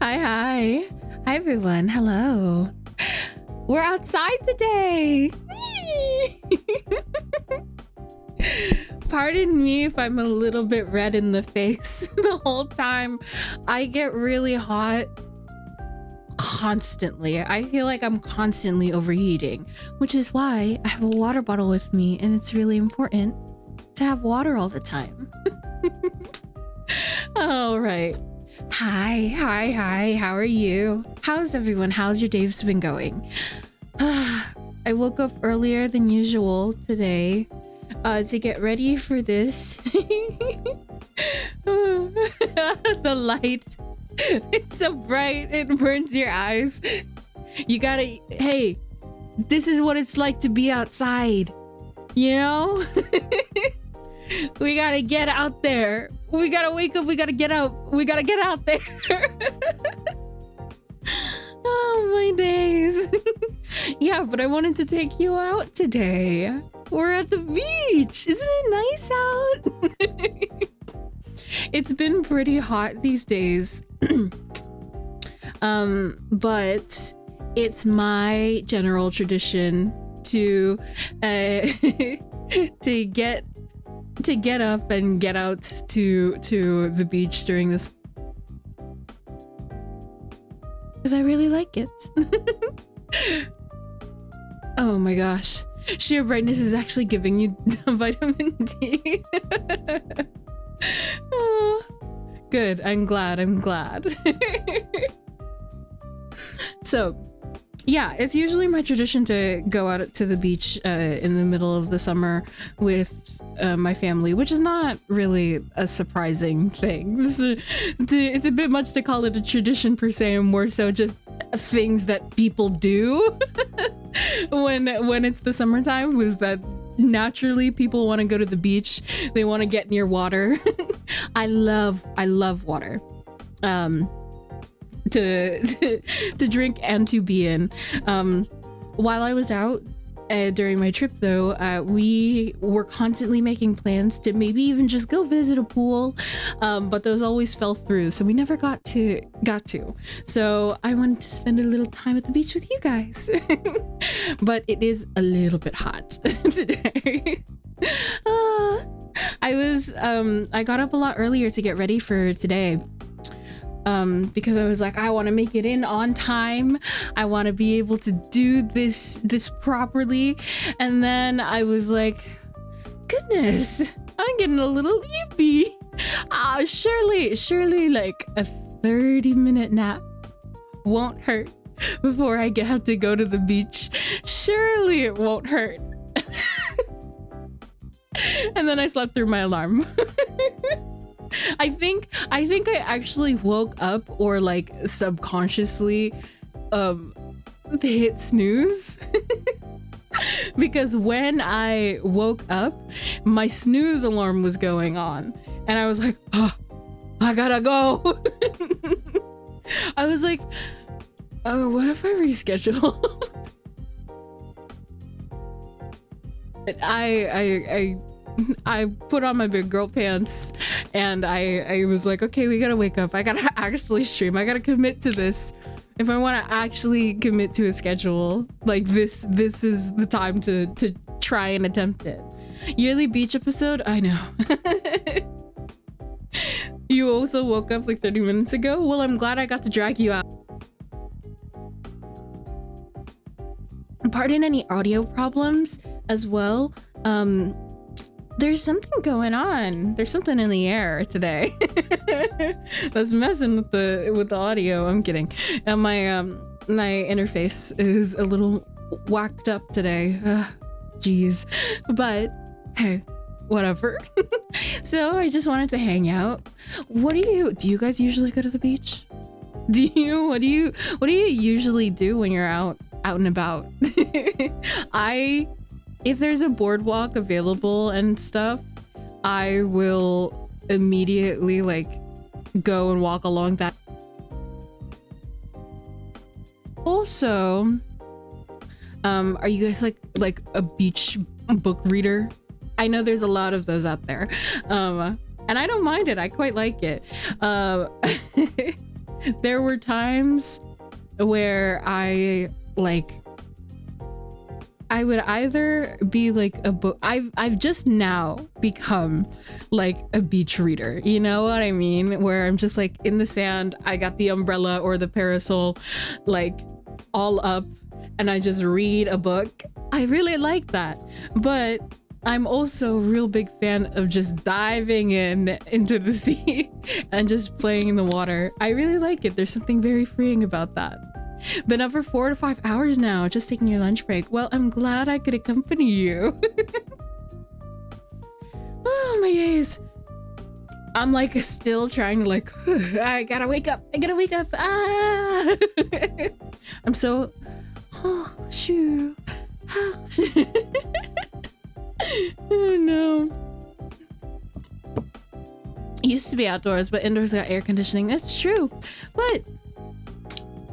Hi, hi. Hi, everyone. Hello. We're outside today. Pardon me if I'm a little bit red in the face the whole time. I get really hot constantly. I feel like I'm constantly overheating, which is why I have a water bottle with me, and it's really important to have water all the time. All right. Hi. How are you? How's everyone? How's your days been going? I woke up earlier than usual today to get ready for this. The light. It's so bright. It burns your eyes. You gotta... Hey, this is what it's like to be outside. You know? We gotta get out there. We gotta wake up. We gotta get out. We gotta get out there. Oh, my days. Yeah, but I wanted to take you out today. We're at the beach. Isn't it nice out? It's been pretty hot these days. But it's my general tradition to get up and get out to the beach during this, because I really like it. Oh my gosh, sheer brightness is actually giving you vitamin D. Oh, good, I'm glad. So yeah, it's usually my tradition to go out to the beach in the middle of the summer with my family, which is not really a surprising thing. It's a bit much to call it a tradition per se, and more so just things that people do when it's the summertime, was that naturally people want to go to the beach. They want to get near water. I love water. To drink and to be in. While I was out during my trip though, we were constantly making plans to maybe even just go visit a pool, but those always fell through, so we never got to. So I wanted to spend a little time at the beach with you guys. But it is a little bit hot today. I got up a lot earlier to get ready for today. Because I was like, I want to make it in on time. I want to be able to do this properly. And then I was like, goodness, I'm getting a little yippy. Surely like a 30-minute nap won't hurt before I have to go to the beach. Surely it won't hurt. And then I slept through my alarm. I think I actually woke up, or like subconsciously hit snooze. Because when I woke up, my snooze alarm was going on, and I was like, oh, I gotta go. I was like, oh, what if I reschedule? I put on my big girl pants, and I was like, okay, we gotta wake up. I gotta actually stream. I gotta commit to this. If I want to actually commit to a schedule, like this is the time to try and attempt it. Yearly beach episode? I know. You also woke up like 30 minutes ago? Well, I'm glad I got to drag you out. Pardon any audio problems as well. There's something going on. There's something in the air today that's messing with the audio. I'm kidding. And my interface is a little whacked up today. Jeez. But hey, whatever. So I just wanted to hang out. Do you guys usually go to the beach? What do you usually do when you're out and about? If there's a boardwalk available and stuff, I will immediately like go and walk along that. Also, are you guys like a beach book reader? I know there's a lot of those out there. And I don't mind it. I quite like it. there were times where I would either be like a book. I've just now become like a beach reader. You know what I mean? Where I'm just like in the sand. I got the umbrella or the parasol, like all up, and I just read a book. I really like that. But I'm also a real big fan of just diving into the sea and just playing in the water. I really like it. There's something very freeing about that. Been up for 4 to 5 hours now, just taking your lunch break. Well, I'm glad I could accompany you. Oh my days. I'm like still trying to like, I gotta wake up. Ah! I'm so, oh, shoo. Oh no. It used to be outdoors, but indoors got air conditioning. That's true. But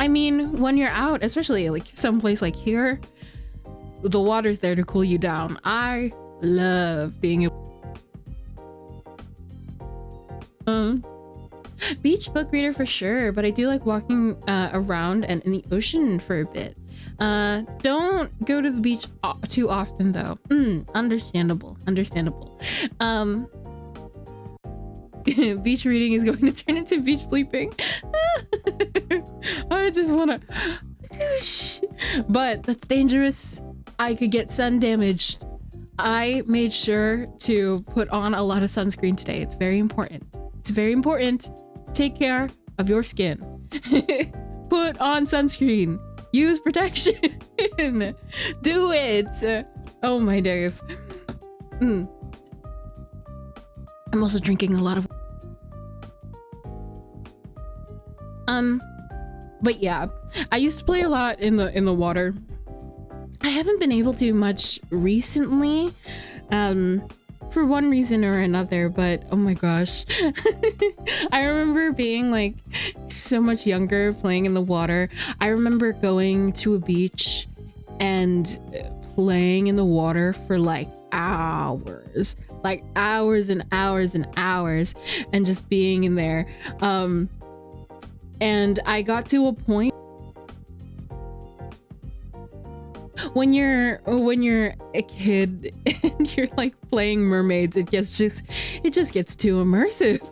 I mean, when you're out, especially like someplace like here, the water's there to cool you down. I love being beach book reader for sure, but I do like walking around and in the ocean for a bit. Don't go to the beach too often though. Understandable. Beach reading is going to turn into beach sleeping. I just wanna but that's dangerous. I could get sun damaged. I made sure to put on a lot of sunscreen today. It's very important. Take care of your skin. Put on sunscreen. Use protection. Do it. Oh my days. I'm also drinking a lot of but yeah, I used to play a lot in the water. I haven't been able to much recently, for one reason or another, but oh my gosh. I remember being like so much younger playing in the water. I remember going to a beach and playing in the water for like hours and hours and hours and just being in there. And I got to a point when you're a kid and you're like playing mermaids, it just gets too immersive.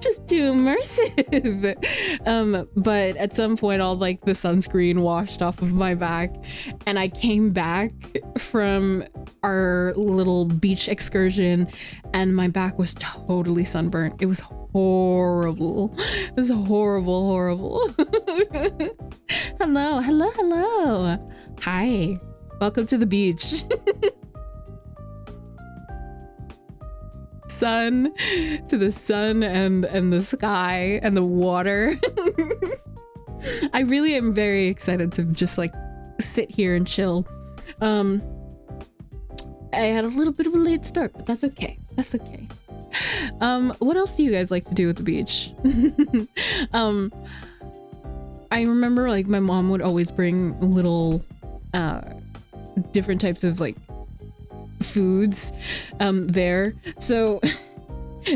Just too immersive. But at some point all like the sunscreen washed off of my back and I came back from our little beach excursion and my back was totally sunburnt. It was horrible. It was horrible. Hello. Hi. Welcome to the beach. Sun to the sun and the sky and the water. I really am very excited to just like sit here and chill. I had a little bit of a late start, but that's okay. What else do you guys like to do at the beach? I remember like my mom would always bring little different types of like foods there, so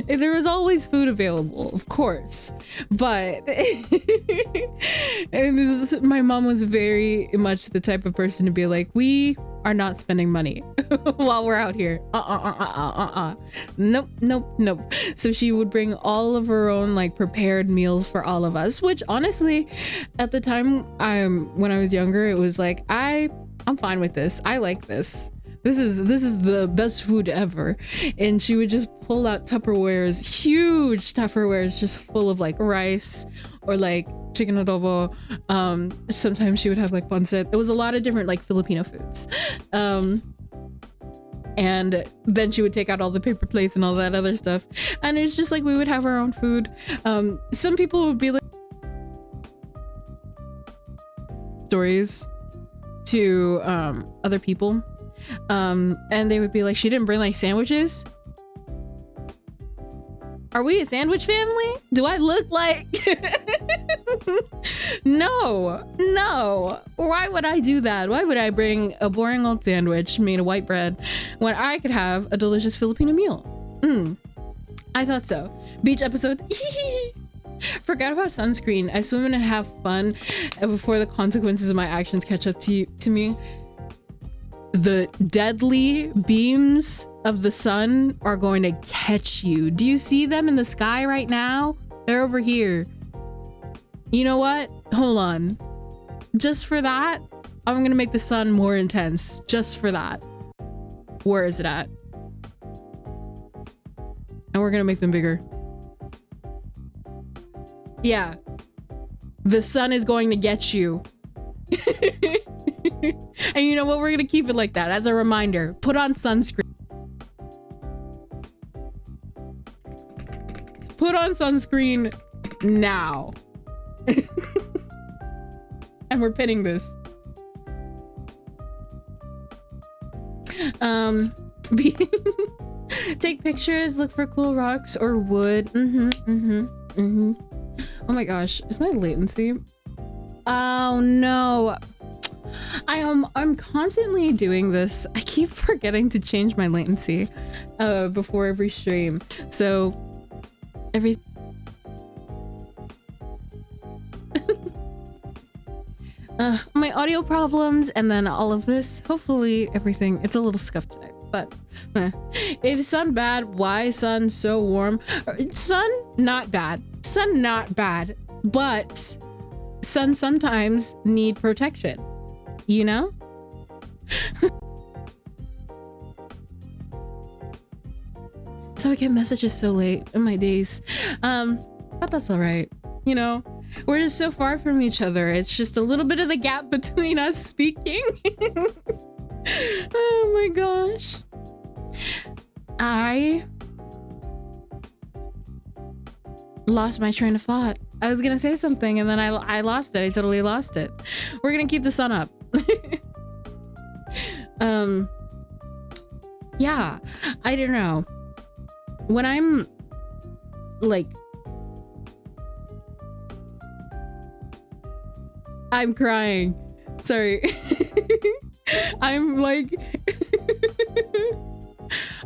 there was always food available, of course, but and my mom was very much the type of person to be like, we are not spending money while we're out here. Nope. So she would bring all of her own like prepared meals for all of us, which honestly at the time when I was younger, it was like I'm fine with this. I like this. This is the best food ever. And she would just pull out Tupperwares, huge Tupperwares, just full of like rice or like chicken adobo. Sometimes she would have like pancit. It was a lot of different like Filipino foods. And then she would take out all the paper plates and all that other stuff. And it's just like we would have our own food. Some people would be like stories to other people. And they would be like, she didn't bring like sandwiches. Are we a sandwich family? Do I look like No. Why would I do that? Why would I bring a boring old sandwich made of white bread when I could have a delicious Filipino meal? I thought so. Beach episode. Forgot about sunscreen. I swim in and have fun before the consequences of my actions catch up to me. The deadly beams of the sun are going to catch you. Do you see them in the sky right now? They're over here. You know what? Hold on. Just for that, I'm gonna make the sun more intense. Just for that. Where is it at? And we're gonna make them bigger. Yeah. The sun is going to get you. And you know what? We're gonna keep it like that as a reminder. Put on sunscreen. Put on sunscreen now. And we're pinning this. Take pictures, look for cool rocks or wood. Oh my gosh, is my latency? Oh no. I'm constantly doing this. I keep forgetting to change my latency before every stream. So my audio problems and then all of this. Hopefully everything, it's a little scuffed today, but if sun bad, why sun so warm? Sun not bad. Sun not bad, but sun sometimes need protection, you know? So I get messages so late in my days, but that's all right. You know, we're just so far from each other. It's just a little bit of the gap between us speaking. Oh my gosh. I lost my train of thought. I was gonna say something and then I lost it. I totally lost it. We're gonna keep the sun up. Yeah, I don't know. When I'm like, I'm crying. Sorry. I'm like,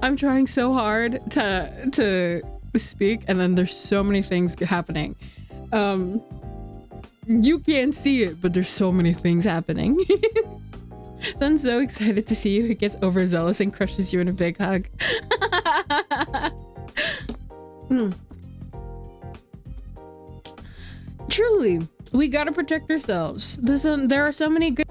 I'm trying so hard to speak, and then there's so many things happening. You can't see it, but there's so many things happening. So I'm so excited to see you. It gets overzealous and crushes you in a big hug. Truly, we gotta protect ourselves. There are so many good.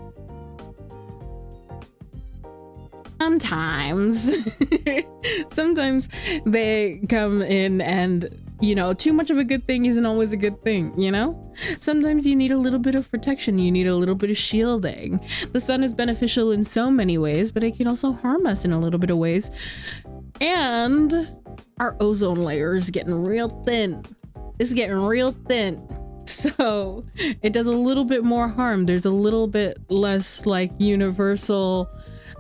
Sometimes they come in and, you know, too much of a good thing isn't always a good thing, you know? Sometimes you need a little bit of protection. You need a little bit of shielding. The sun is beneficial in so many ways, but it can also harm us in a little bit of ways. And our ozone layer is getting real thin. It's getting real thin. So it does a little bit more harm. There's a little bit less like universal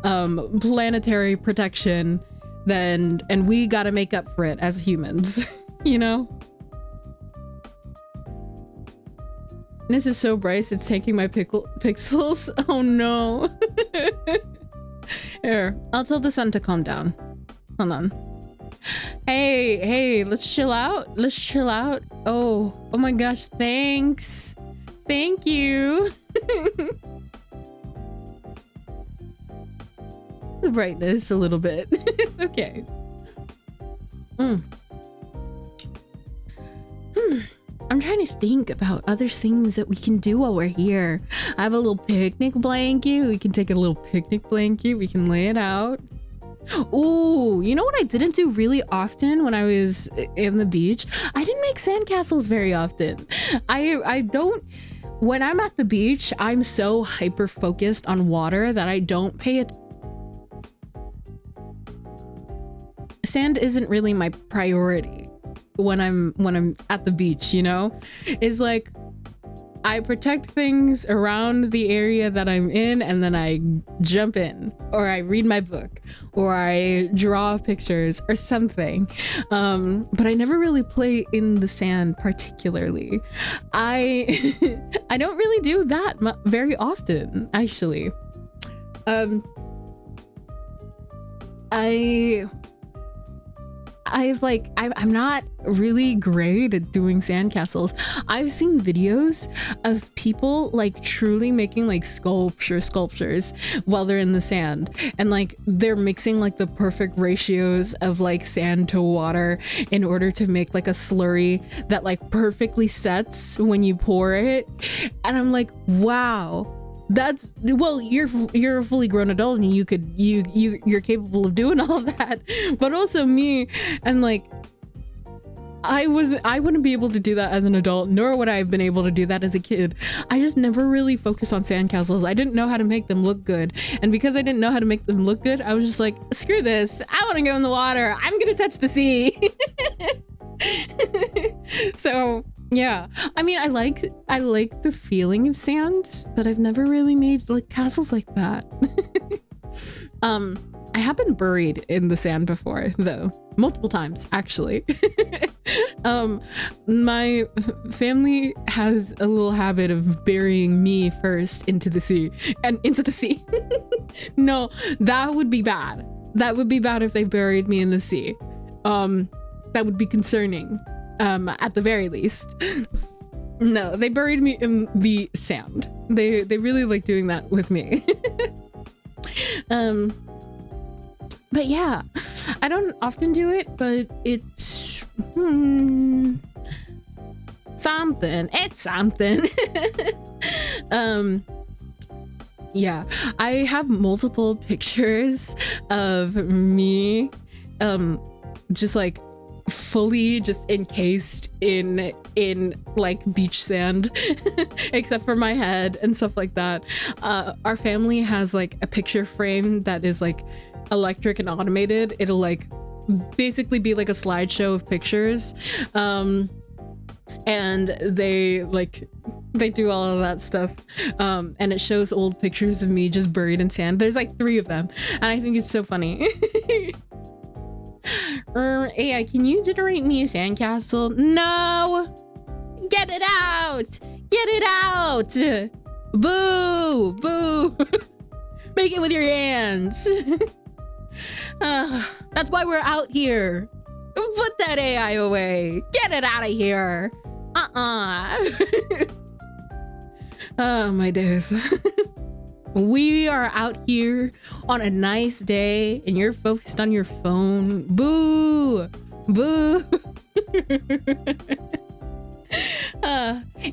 planetary protection and we gotta make up for it as humans. You know? This is so bright, it's taking my pixels. Oh no. Here, I'll tell the sun to calm down. Hold on. Hey, let's chill out. Let's chill out. Oh my gosh, thanks. Thank you. The brightness a little bit. It's okay. I'm trying to think about other things that we can do while we're here. I have a little picnic blanket. We can take a little picnic blanket. We can lay it out. Ooh, you know what I didn't do really often when I was in the beach? I didn't make sandcastles very often. I don't. When I'm at the beach, I'm so hyper focused on water that I don't pay attention. Sand isn't really my priority when I'm at the beach, you know? It's like I protect things around the area that I'm in, and then I jump in, or I read my book, or I draw pictures or something. But I never really play in the sand particularly. I don't really do that very often, actually. I'm not really great at doing sandcastles. I've seen videos of people like truly making like sculptures while they're in the sand, and like they're mixing like the perfect ratios of like sand to water in order to make like a slurry that like perfectly sets when you pour it. And I'm like, wow. That's, well, you're a fully grown adult and you're capable of doing all of that, but also me, and like I wouldn't be able to do that as an adult, nor would I have been able to do that as a kid. I just never really focused on sandcastles. I didn't know how to make them look good, and because I didn't know how to make them look good, I was just like, screw this, I want to go in the water, I'm gonna touch the sea. So yeah, I mean, I like the feeling of sand, but I've never really made like castles like that. I have been buried in the sand before, though, multiple times actually. My family has a little habit of burying me first into the sea. No, that would be bad. That would be bad if they buried me in the sea. That would be concerning. At the very least. No, they buried me in the sand. They really like doing that with me. But yeah, I don't often do it, but it's something. It's something. Yeah, I have multiple pictures of me just like fully just encased in like beach sand except for my head and stuff like that. Our family has like a picture frame that is like electric and automated. It'll like basically be like a slideshow of pictures, and they do all of that stuff, and it shows old pictures of me just buried in sand. There's like 3 of them, and I think it's so funny. AI, can you generate me a sandcastle? No! Get it out! Get it out! Boo! Boo! Make it with your hands! That's why we're out here. Put that AI away. Get it out of here. Oh, my days. We are out here on a nice day and you're focused on your phone. Boo! Boo!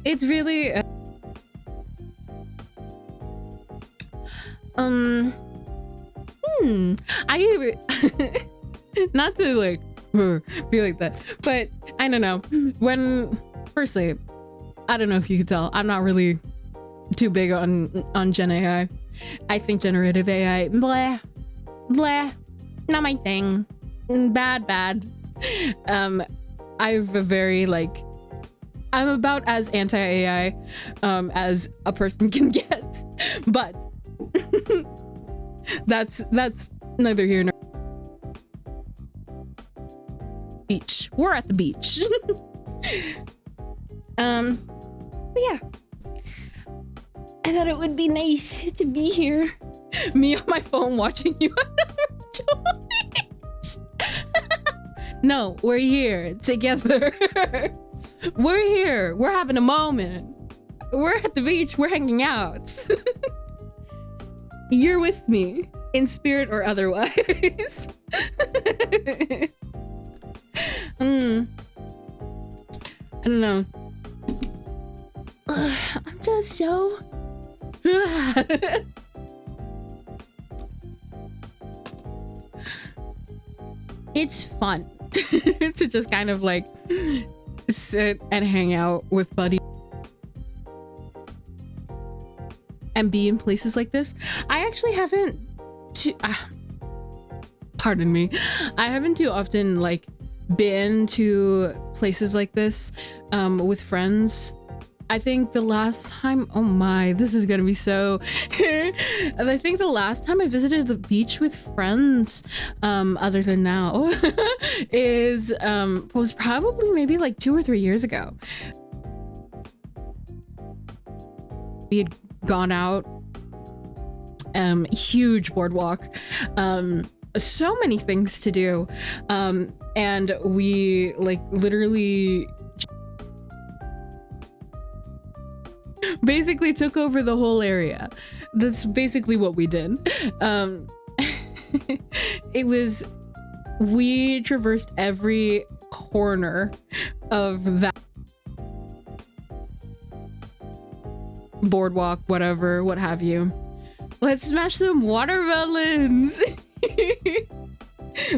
It's really... I... not to like be like that, but I don't know. Firstly, I don't know if you could tell, I'm not really too big on Gen AI. I think generative AI, blah, blah, not my thing. Bad. I've a very like, I'm about as anti-AI as a person can get, but that's neither here nor beach. We're at the beach. But yeah, I thought it would be nice to be here. Me on my phone watching you on the virtual beach. No, we're here together. We're here. We're having a moment. We're at the beach. We're hanging out. You're with me in spirit or otherwise. I don't know. I'm just so... It's fun to just kind of like sit and hang out with buddies and be in places like this. I actually haven't pardon me, I haven't too often like been to places like this with friends. I think the last time, oh my, this is gonna be so I think the last time I visited the beach with friends, other than now, was probably maybe like 2 or 3 years ago. We had gone out, huge boardwalk, so many things to do. And we like literally basically took over the whole area. That's basically what we did. We traversed every corner of that boardwalk, whatever, what have you. Let's smash some watermelons.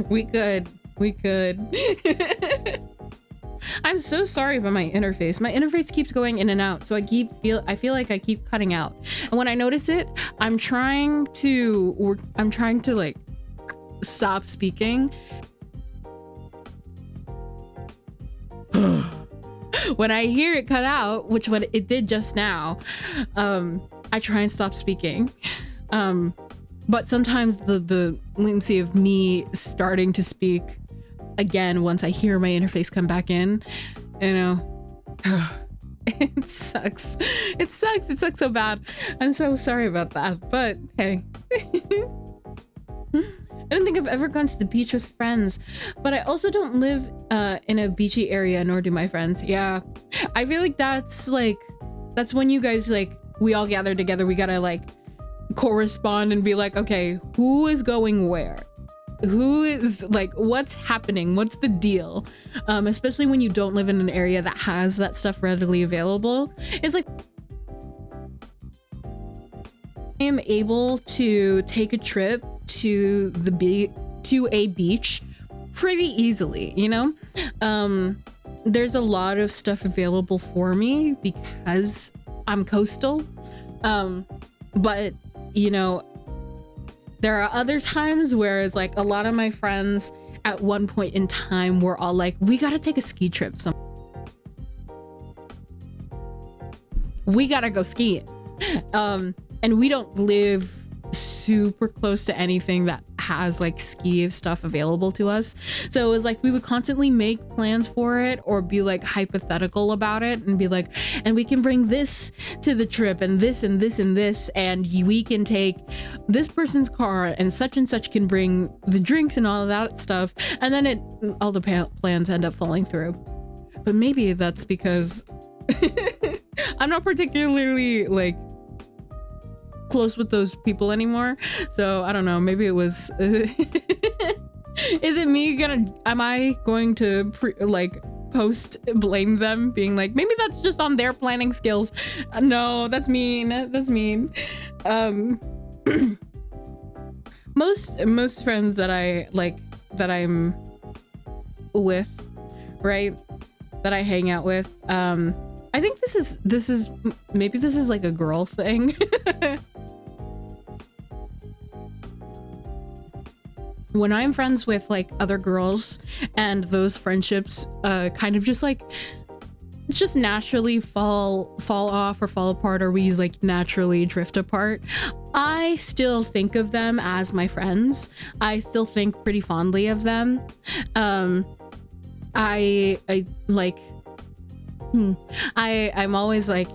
We could. I'm so sorry about my interface. My interface keeps going in and out, so I feel like I keep cutting out. And when I notice it, I'm trying to like stop speaking. When I hear it cut out, which what it did just now, I try and stop speaking. But sometimes the latency of me starting to speak again once I hear my interface come back in, you know, it sucks. It sucks so bad. I'm so sorry about that, but hey. I don't think I've ever gone to the beach with friends, but I also don't live in a beachy area, nor do my friends. Yeah, I feel like that's when you guys, like, we all gather together, we gotta like correspond and be like, okay, who is going where? Who is like, what's happening? What's the deal? Especially when you don't live in an area that has that stuff readily available. It's like I am able to take a trip to a beach pretty easily, you know? There's a lot of stuff available for me because I'm coastal. But you know, there are other times where it's like a lot of my friends at one point in time were all like, we gotta take a ski trip. We gotta go skiing. And we don't live super close to anything that has like ski stuff available to us, so it was like we would constantly make plans for it or be like hypothetical about it and be like, and we can bring this to the trip and this and this and this, and we can take this person's car and such can bring the drinks and all of that stuff, and then all the plans end up falling through. But maybe that's because I'm not particularly like close with those people anymore, so I don't know, maybe it was is it me am I going to post blame them, being like, maybe that's just on their planning skills? No, that's mean. Most friends that I'm with, right, that I hang out with, I think this is maybe this is like a girl thing. When I'm friends with like other girls and those friendships kind of just naturally fall off or fall apart, or we like naturally drift apart, I still think of them as my friends. I still think pretty fondly of them. I'm always like,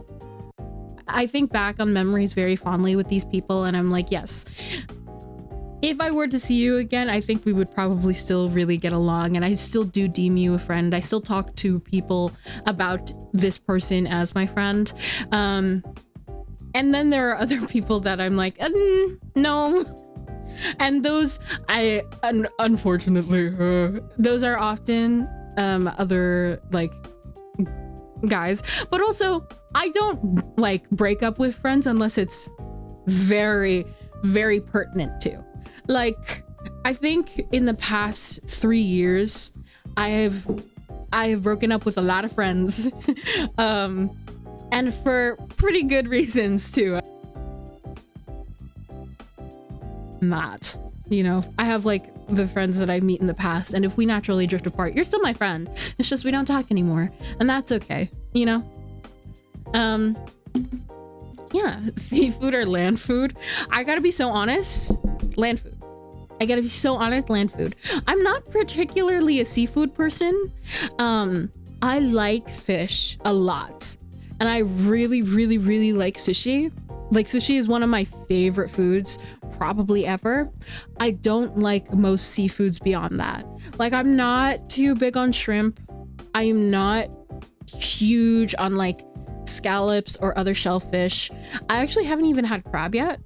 I think back on memories very fondly with these people, and I'm like, yes, if I were to see you again, I think we would probably still really get along, and I still do deem you a friend. I still talk to people about this person as my friend. And then there are other people that I'm like, no. And those, unfortunately, those are often other like guys. But also, I don't like break up with friends unless it's very, very pertinent to. Like, I think in the past 3 years, I have broken up with a lot of friends, and for pretty good reasons too. Not, you know, I have like the friends that I meet in the past, and if we naturally drift apart, you're still my friend. It's just we don't talk anymore, and that's okay, you know. Yeah, seafood or land food. I gotta be so honest, land food. I gotta be so honest, land food. I'm not particularly a seafood person. I like fish a lot, and I really, really, really like sushi. Like, sushi is one of my favorite foods, probably ever. I don't like most seafoods beyond that. Like, I'm not too big on shrimp. I am not huge on like scallops or other shellfish. I actually haven't even had crab yet.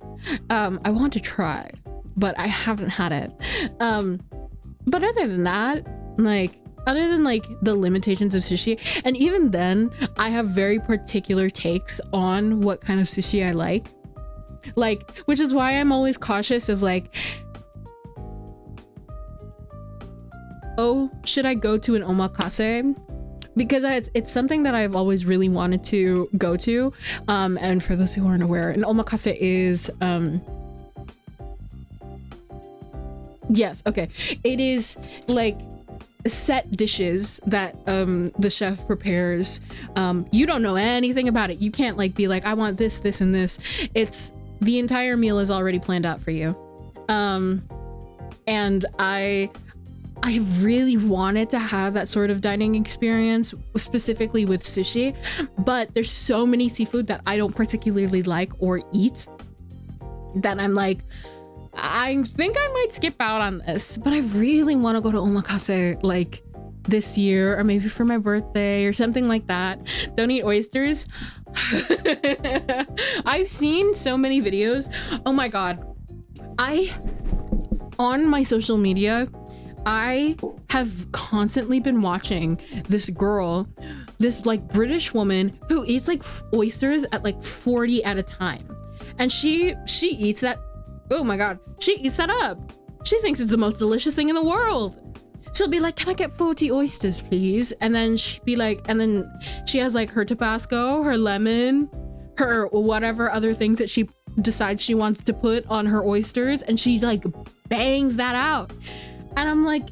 I want to try, but I haven't had it. But other than that, like, other than like the limitations of sushi, and even then, I have very particular takes on what kind of sushi I like, which is why I'm always cautious of like, oh, should I go to an omakase? Because it's something that I've always really wanted to go to. And for those who aren't aware, an omakase is yes, okay, it is like set dishes that the chef prepares. You don't know anything about it. You can't like be like, I want this, this, and this. It's the entire meal is already planned out for you. And I have really wanted to have that sort of dining experience, specifically with sushi, but there's so many seafood that I don't particularly like or eat that I'm like, I think I might skip out on this, but I really want to go to omakase like this year, or maybe for my birthday or something like that. Don't eat oysters. I've seen so many videos. Oh my God. On my social media, I have constantly been watching this girl, this like British woman who eats like oysters at like 40 at a time. And she eats that. Oh my God, she eats that up. She thinks it's the most delicious thing in the world. She'll be like, can I get 40 oysters, please? And then she'd be like, and then she has like her Tabasco, her lemon, her whatever other things that she decides she wants to put on her oysters. And she like bangs that out. And I'm like,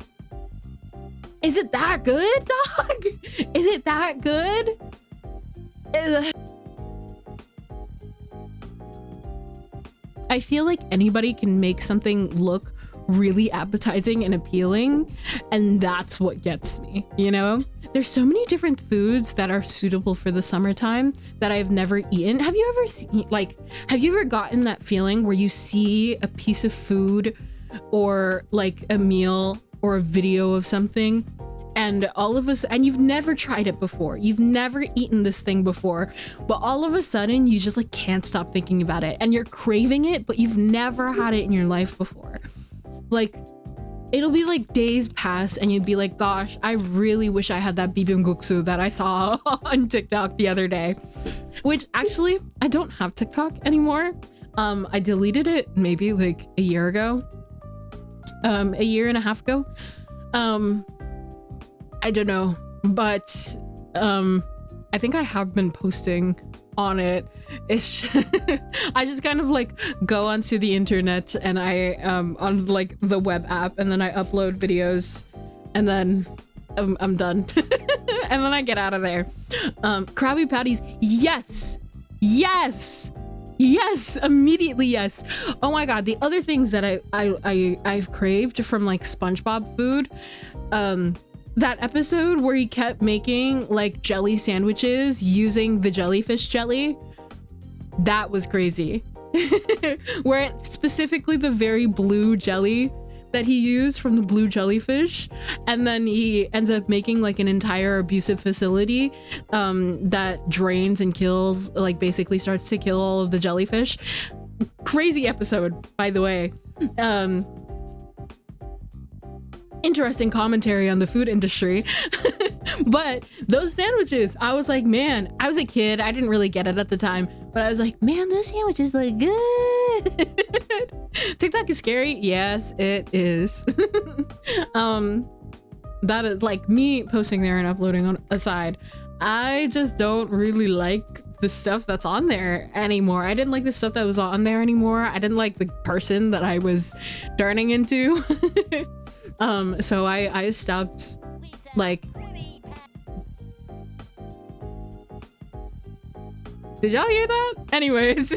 is it that good, dog? Is it that good? I feel like anybody can make something look really appetizing and appealing, and that's what gets me, you know? There's so many different foods that are suitable for the summertime that I've never eaten. Have you ever seen, like, have you ever gotten that feeling where you see a piece of food or like a meal or a video of something, and all of us, and you've never tried it before, you've never eaten this thing before, but all of a sudden you just like can't stop thinking about it and you're craving it, but you've never had it in your life before. Like, it'll be like days pass and you'd be like, gosh, I really wish I had that bibimbap that I saw on TikTok the other day. Which actually, I don't have TikTok anymore. I deleted it maybe like a year ago. A year and a half ago. I don't know, but I think I have been posting on it. It's I just kind of like go onto the internet and I on like the web app, and then I upload videos, and then I'm done. And then I get out of there. Krabby Patties, yes, immediately yes. Oh my God, the other things that I've craved from like SpongeBob food, that episode where he kept making like jelly sandwiches using the jellyfish jelly, that was crazy. Where it's specifically the very blue jelly that he used from the blue jellyfish, and then he ends up making like an entire abusive facility that drains and kills, like basically starts to kill all of the jellyfish. Crazy episode, by the way. Interesting commentary on the food industry. But those sandwiches, I was like, man, I was a kid, I didn't really get it at the time, but I was like, man, those sandwiches look good. TikTok is scary. Yes, it is. That is like me posting there and uploading on aside, I just don't really like the stuff that's on there anymore. I didn't like the stuff that was on there anymore. I didn't like the person that I was turning into. So I stopped, like, did y'all hear that? Anyways.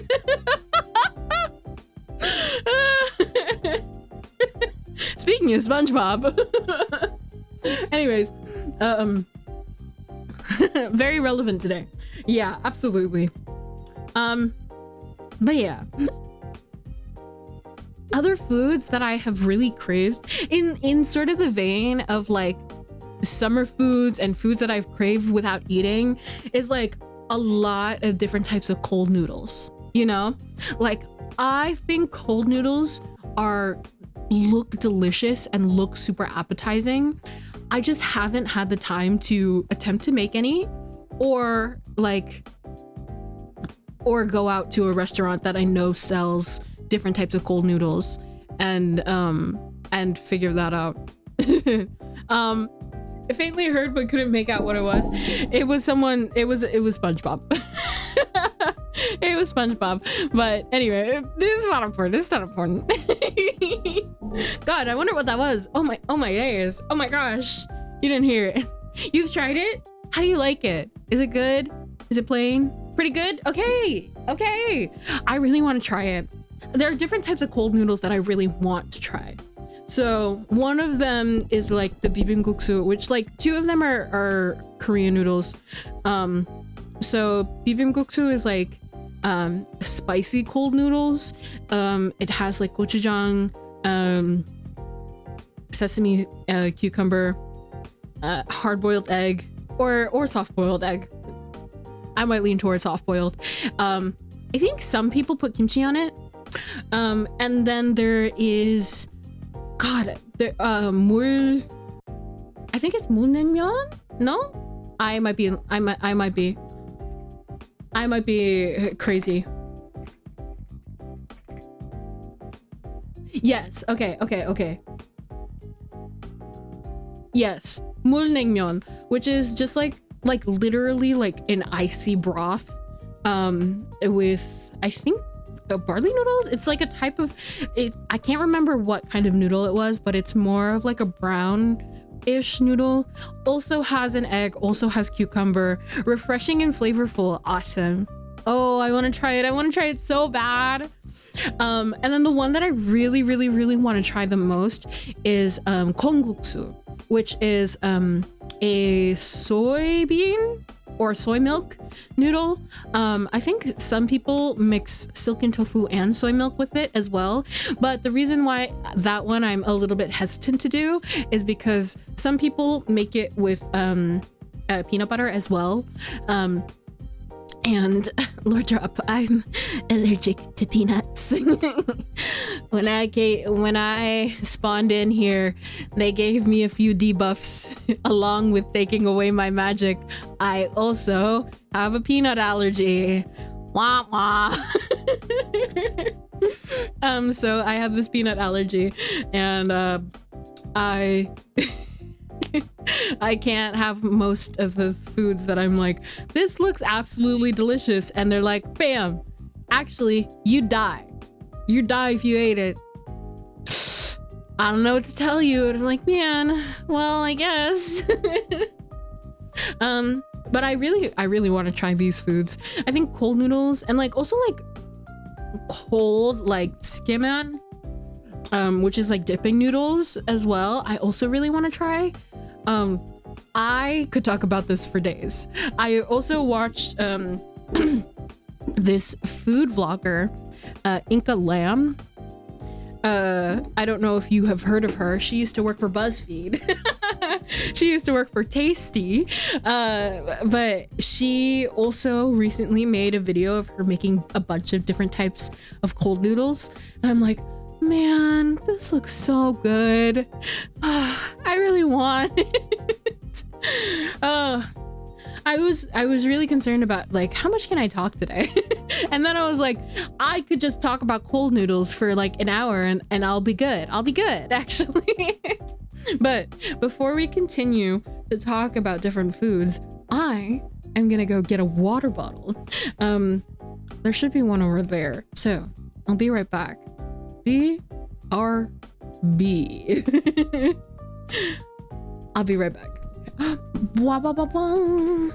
Speaking of SpongeBob. Anyways, very relevant today. Yeah, absolutely. But yeah. other foods that I have really craved in sort of the vein of like summer foods and foods that I've craved without eating is like a lot of different types of cold noodles, you know? Like I think cold noodles look delicious and look super appetizing. I just haven't had the time to attempt to make any or go out to a restaurant that I know sells different types of cold noodles and figure that out. I faintly heard but couldn't make out what it was. It was SpongeBob. It was SpongeBob. But anyway, this is not important. God, I wonder what that was. Oh my days. Oh my gosh. You didn't hear it. You've tried it? How do you like it? Is it good? Is it plain? Pretty good? Okay. I really want to try it. There are different types of cold noodles that I really want to try. So one of them is like the bibimbap, which like two of them are Korean noodles. So bibimbap is like spicy cold noodles. It has like gochujang, sesame, cucumber, hard-boiled egg, or soft-boiled egg. I might lean towards soft-boiled. I think some people put kimchi on it. And then there is I think it's mulnaengmyeon? No? I might be crazy. Yes, okay. Yes, mulnaengmyeon, which is just like literally like an icy broth with I think barley noodles. It's like a type of I can't remember what kind of noodle it was, but it's more of like a brown-ish noodle. Also has an egg, also has cucumber. Refreshing and flavorful. Awesome. Oh, I want to try it so bad. And then the one that I really want to try the most is kongguksu, which is a soybean or soy milk noodle. I think some people mix silken tofu and soy milk with it as well, but the reason why that one I'm a little bit hesitant to do is because some people make it with peanut butter as well. And Lord Drop, I'm allergic to peanuts. When I spawned in here, they gave me a few debuffs along with taking away my magic. I also have a peanut allergy. Wah wah. So I have this peanut allergy, and I can't have most of the foods that I'm like, this looks absolutely delicious, and they're like, bam, actually you die if you ate it. I don't know what to tell you. And I'm like, man, well, I guess. But I really want to try these foods. I think cold noodles and like also like cold like skiman, which is like dipping noodles as well, I also really want to try. I could talk about this for days. I also watched this food vlogger, Inca Lamb. I don't know if you have heard of her. She used to work for BuzzFeed. She used to work for Tasty, but she also recently made a video of her making a bunch of different types of cold noodles, and I'm like, man, this looks so good. I really want it. I was really concerned about like, how much can I talk today? And then I was like, I could just talk about cold noodles for like an hour and I'll be good. I'll be good, actually. But before we continue to talk about different foods, I am gonna go get a water bottle. There should be one over there. So I'll be right back. BRB. I'll be right back. Blah, blah, blah, blah.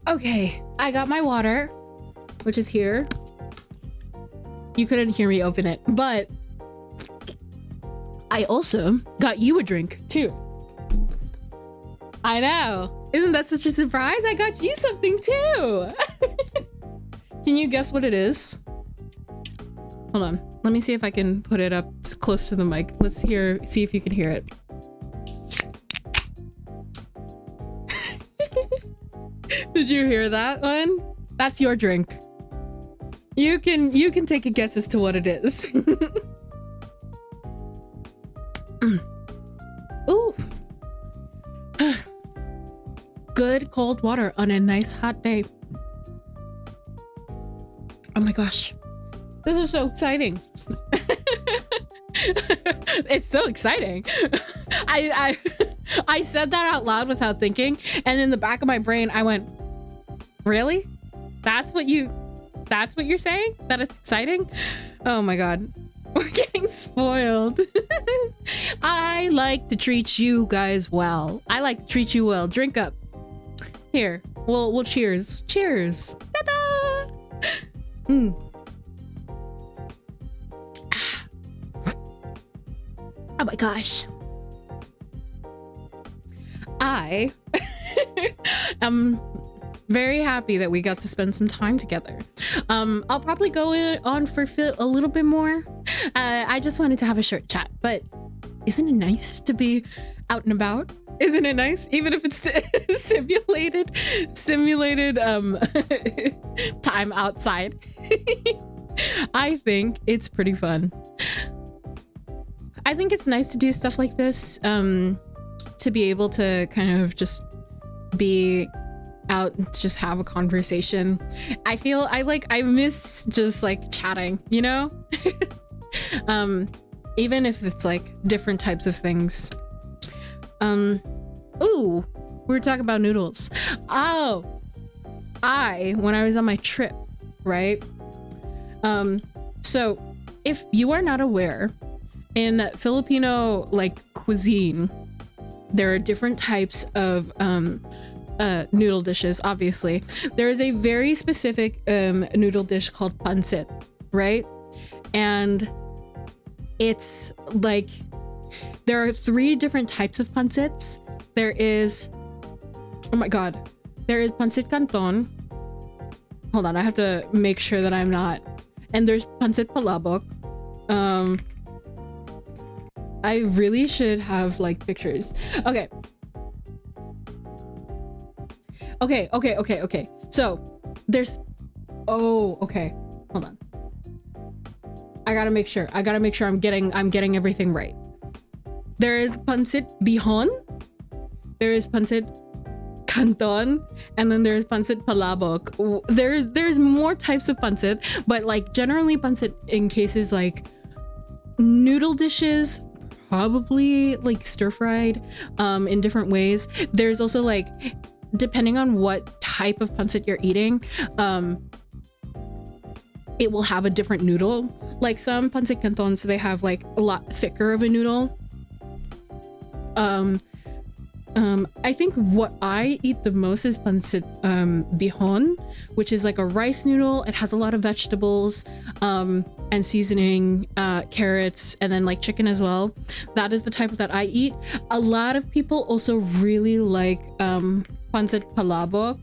Okay, I got my water, which is here. You couldn't hear me open it, but I also got you a drink too. I know. Isn't that such a surprise? I got you something too. Can you guess what it is? Hold on. Let me see if I can put it up close to the mic. Let's see if you can hear it. Did you hear that one? That's your drink. You can take a guess as to what it is. Ooh. Good cold water on a nice hot day. Oh my gosh. This is so exciting. It's so exciting. I said that out loud without thinking, and in the back of my brain I went, really? That's what you're saying? That it's exciting? Oh my god. We're getting spoiled. I like to treat you guys well. I like to treat you well. Drink up. Here. We'll cheers. Cheers. Ta-da! Oh my gosh. I am very happy that we got to spend some time together. I'll probably go on for a little bit more. I just wanted to have a short chat, but isn't it nice to be out and about? Isn't it nice? Even if it's simulated time outside. I think it's pretty fun. I think it's nice to do stuff like this, to be able to kind of just be out and just have a conversation. I feel I miss just like chatting, you know? Even if it's like different types of things. Ooh, we were talking about noodles. Oh, when I was on my trip, right? So if you are not aware, in Filipino like cuisine, there are different types of noodle dishes. Obviously, there is a very specific noodle dish called pancit, right? And it's like there are 3 different types of pancits. There is, oh my god, there is pancit canton. Hold on, I have to make sure that I'm not. And there's pancit palabok. I really should have like pictures. Okay. So there's, oh, okay. Hold on. I gotta make sure I'm getting everything right. There is pancit bihon, there is pancit canton, and then there's pancit palabok. There's more types of pancit, but like generally pancit in cases like noodle dishes, probably like stir-fried in different ways. There's also like, depending on what type of pancit you're eating, it will have a different noodle. Like some pancit cantons, they have like a lot thicker of a noodle. I think what I eat the most is pancit bihon, which is like a rice noodle. It has a lot of vegetables and seasoning, carrots, and then like chicken as well. That is the type that I eat. A lot of people also really like pancit palabok.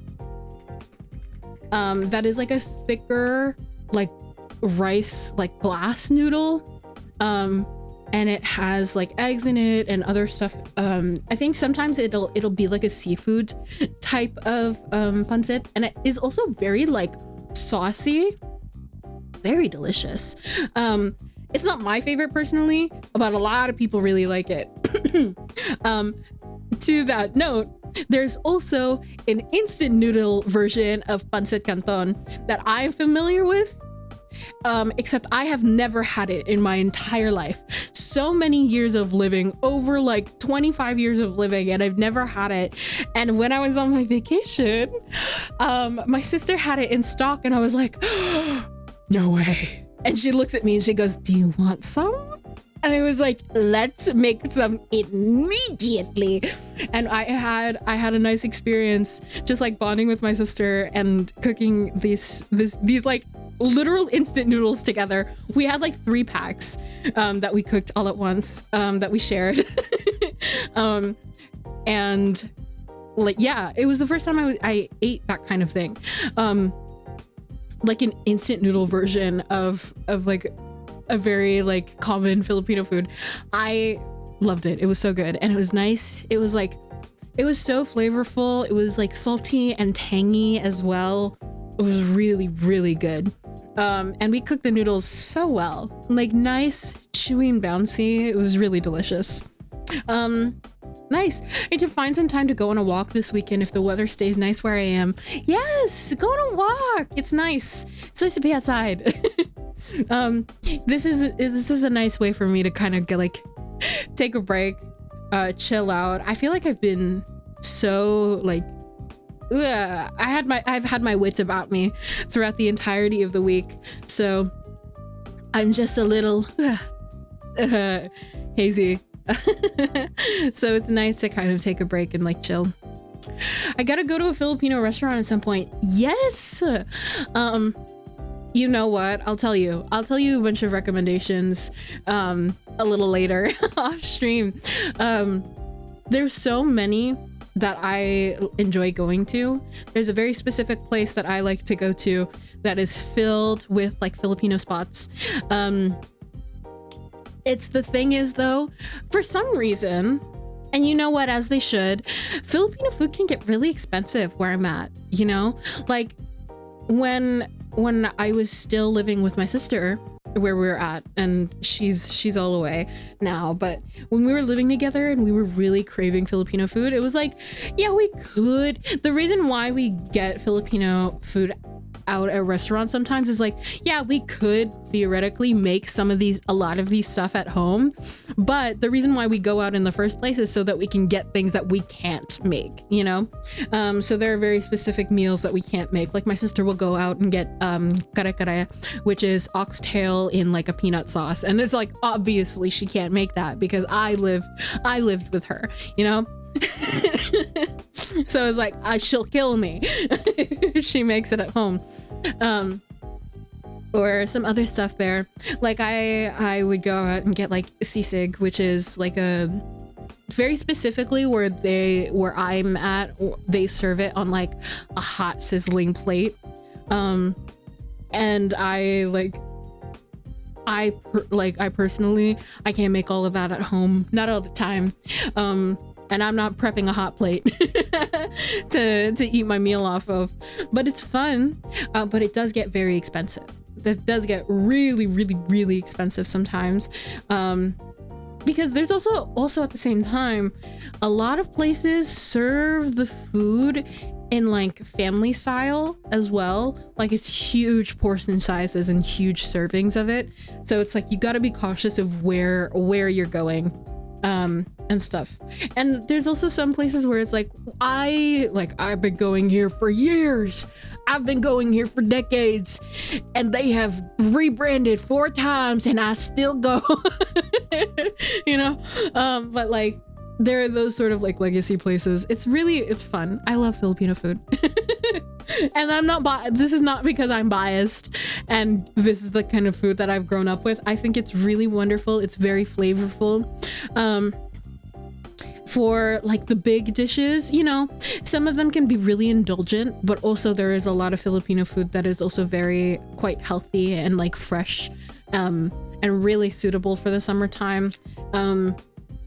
That is like a thicker like rice, like glass noodle. And it has like eggs in it and other stuff. I think sometimes it'll be like a seafood type of pancit, and it is also very like saucy, very delicious. It's not my favorite personally, but a lot of people really like it. To that note, there's also an instant noodle version of pancit canton that I'm familiar with. Except I have never had it in my entire life. So many years of living, over like 25 years of living, and I've never had it. And when I was on my vacation, my sister had it in stock, and I was like, no way. And she looks at me and she goes, do you want some? And I was like, let's make some immediately. And I had a nice experience just like bonding with my sister and cooking these like literal instant noodles together. We had like 3 packs that we cooked all at once, that we shared. And like, yeah, it was the first time I ate that kind of thing. Like an instant noodle version of like a very like common Filipino food. I loved it. It was so good and it was nice. It was so flavorful. It was like salty and tangy as well. It was really, really good. And we cooked the noodles so well, like nice, chewy and bouncy. It was really delicious. Nice. I need to find some time to go on a walk this weekend if the weather stays nice where I am. Yes, go on a walk. It's nice. It's nice to be outside. This is a nice way for me to kind of get like take a break, chill out. I feel like I've been so like I've had my wits about me throughout the entirety of the week, so I'm just a little hazy. So it's nice to kind of take a break and like chill. I gotta go to a Filipino restaurant at some point. Yes. You know what? I'll tell you a bunch of recommendations a little later off stream. There's so many that I enjoy going to. There's a very specific place that I like to go to that is filled with like Filipino spots. It's the thing is though, for some reason, and you know what, as they should, Filipino food can get really expensive where I'm at, you know? Like when I was still living with my sister where we were at, and she's all away now, but when we were living together and we were really craving Filipino food, it was like, yeah, we could. The reason why we get Filipino food out at restaurants sometimes is like, yeah, we could theoretically make a lot of these stuff at home, but the reason why we go out in the first place is so that we can get things that we can't make, you know? So there are very specific meals that we can't make. Like my sister will go out and get kare-kare, which is oxtail in like a peanut sauce, and it's like obviously she can't make that because I lived with her, you know? So it's like she'll kill me if she makes it at home. Or some other stuff there, like I would go out and get like sisig, which is like a very specifically where I'm at, they serve it on like a hot sizzling plate, and I personally I can't make all of that at home, not all the time. And I'm not prepping a hot plate to eat my meal off of, but it's fun. But it does get very expensive. It does get really, really, really expensive sometimes. Because there's also at the same time, a lot of places serve the food in like family style as well. Like it's huge portion sizes and huge servings of it. So it's like you got to be cautious of where you're going. And stuff. And there's also some places where it's like I've been going here for years. I've been going here for decades, and they have rebranded 4 times and I still go. You know? But like there are those sort of like legacy places. It's fun. I love Filipino food. And this is not because I'm biased and this is the kind of food that I've grown up with. I think it's really wonderful. It's very flavorful. For like the big dishes, you know, some of them can be really indulgent, but also there is a lot of Filipino food that is also quite healthy and like fresh, and really suitable for the summertime.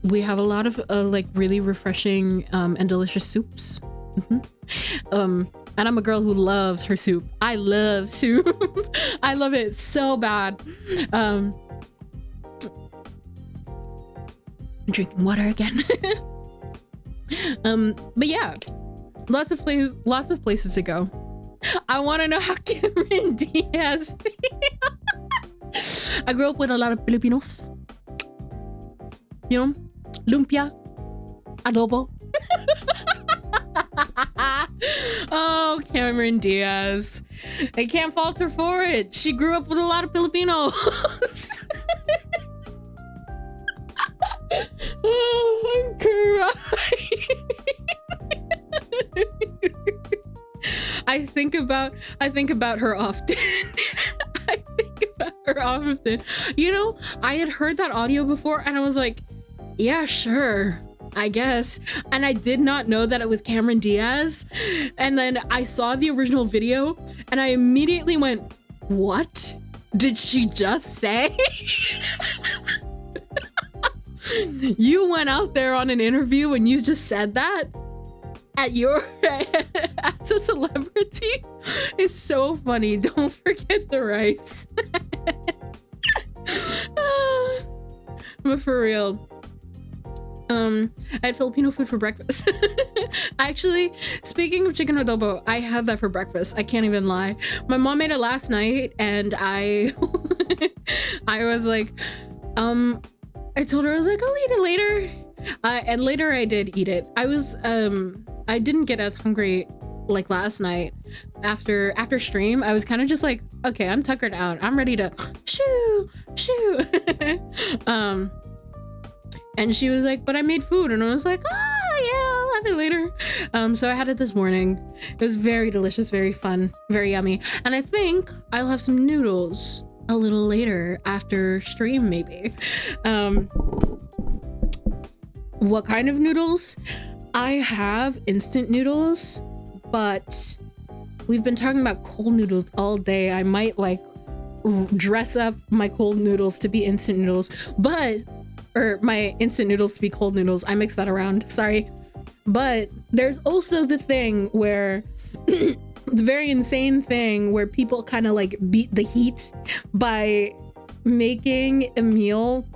We have a lot of like really refreshing and delicious soups. And I'm a girl who loves her soup. I love soup. I love it so bad. I'm drinking water again. But yeah, lots of places to go. I want to know how Cameron Diaz feels. I grew up with a lot of Filipinos, you know, lumpia, adobo. Oh, Cameron Diaz, I can't fault her for it. She grew up with a lot of Filipinos. about her often. I think about her often. You know, I had heard that audio before and I was like, yeah, sure, I guess. And I did not know that it was Cameron Diaz. And then I saw the original video and I immediately went, what did she just say? You went out there on an interview and you just said that at your as a celebrity. It's so funny. Don't forget the rice. But for real, I had Filipino food for breakfast. Actually, speaking of chicken adobo, I had that for breakfast. I can't even lie. My mom made it last night and I was like, I told her, I was like, I'll eat it later. And later I did eat it. I didn't get as hungry like last night. After stream, I was kind of just like, okay, I'm tuckered out. I'm ready to shoo. And she was like, but I made food. And I was like, oh yeah, I'll have it later. So I had it this morning. It was very delicious, very fun, very yummy. And I think I'll have some noodles a little later after stream, maybe. What kind of noodles? I have instant noodles, but we've been talking about cold noodles all day. I might like dress up my cold noodles to be instant noodles, or my instant noodles to be cold noodles. I mix that around, sorry. But there's also the thing where the very insane thing where people kind of like beat the heat by making a meal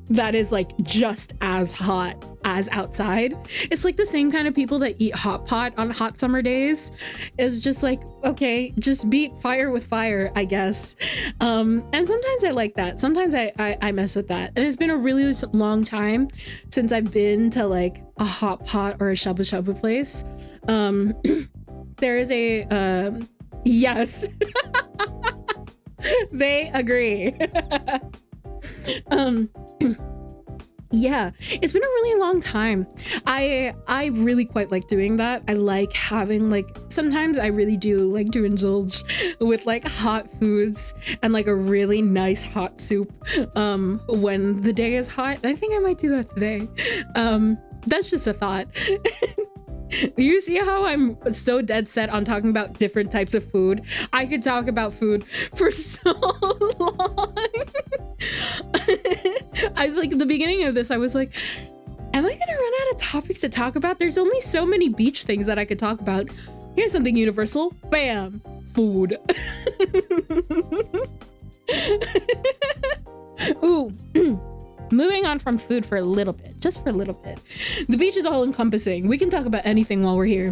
that is like just as hot as outside. It's like the same kind of people that eat hot pot on hot summer days. It's just like, okay, just beat fire with fire, I guess. And sometimes I like that. Sometimes I mess with that. And it's been a really long time since I've been to like a hot pot or a shabu shabu place. There is a yes. They agree. Yeah, it's been a really long time. I really quite like doing that. I like having like, sometimes I really do like to indulge with like hot foods and like a really nice hot soup when the day is hot. I think I might do that today. That's just a thought. You see how I'm so dead set on talking about different types of food? I could talk about food for so long. I like at the beginning of this, I was like, am I gonna run out of topics to talk about? There's only so many beach things that I could talk about. Here's something universal. Bam! Food. Ooh. Moving on from food for a little bit, just for a little bit. The beach is all encompassing. We can talk about anything while we're here.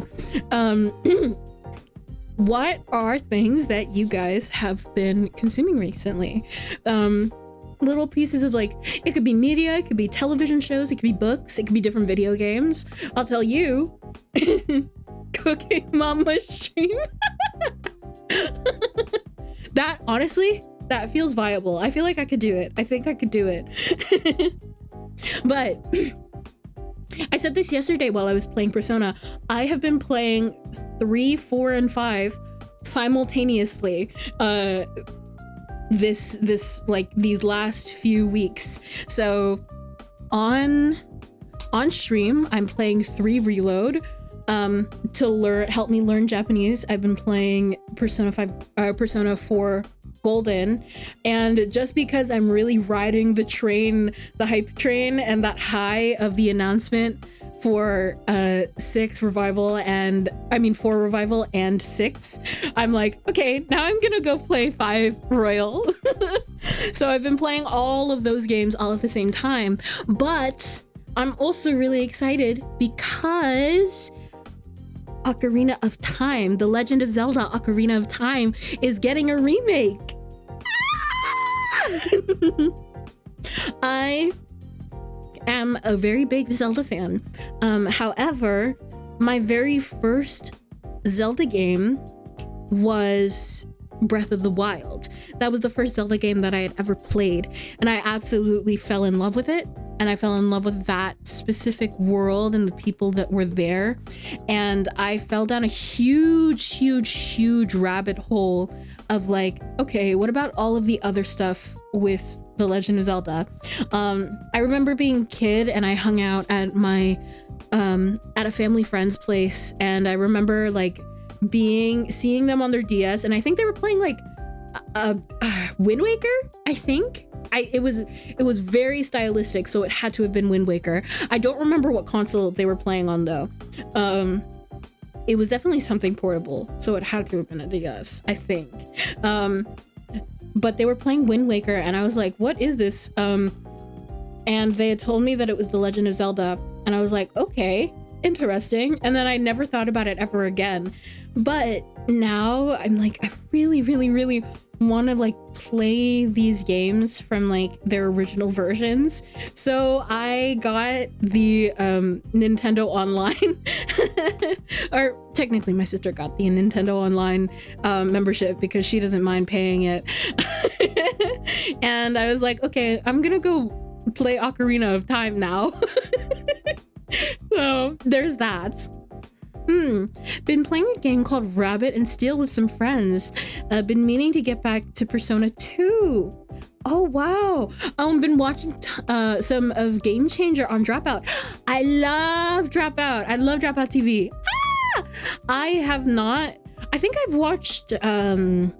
What are things that you guys have been consuming recently? Little pieces of like, it could be media, it could be television shows, it could be books, it could be different video games. I'll tell you, Cooking Mama stream. That honestly, that feels viable. I feel like I could do it. I think I could do it. But I said this yesterday while I was playing Persona. I have been playing 3, 4, and 5 simultaneously this like these last few weeks. So on stream I'm playing 3 Reload to help me learn Japanese. I've been playing Persona 4 Golden, and just because I'm really riding the train, the hype train, and that high of the announcement for 4 revival and 6, I'm like, okay, now I'm gonna go play 5 Royal. So I've been playing all of those games all at the same time, but I'm also really excited because Ocarina of Time, The Legend of Zelda Ocarina of Time, is getting a remake. I am a very big Zelda fan. However, my very first Zelda game was Breath of the Wild. That was the first Zelda game that I had ever played, and I absolutely fell in love with it. and I fell in love with that specific world and the people that were there. And I fell down a huge rabbit hole of like, okay, what about all of the other stuff with The Legend of Zelda? I remember being a kid and I hung out at my at a family friend's place, and I remember like seeing them on their DS, and I think they were playing like Wind Waker. I think it was very stylistic, so it had to have been Wind Waker. I don't remember what console they were playing on though. It was definitely something portable, so it had to have been a DS, I think. But they were playing Wind Waker, and I was like, what is this? And they had told me that it was The Legend of Zelda, and I was like, okay, interesting. And then I never thought about it ever again. But now I'm like, I really want to like play these games from like their original versions. So I got the Nintendo Online or technically my sister got the Nintendo Online membership because she doesn't mind paying it. And I was like, okay, I'm gonna go play Ocarina of Time now. So there's that. Been playing a game called Rabbit and Steel with some friends. Been meaning to get back to Persona 2. Oh wow. Been watching some of Game Changer on Dropout. I love Dropout. I love Dropout TV. I have not. I think I've watched a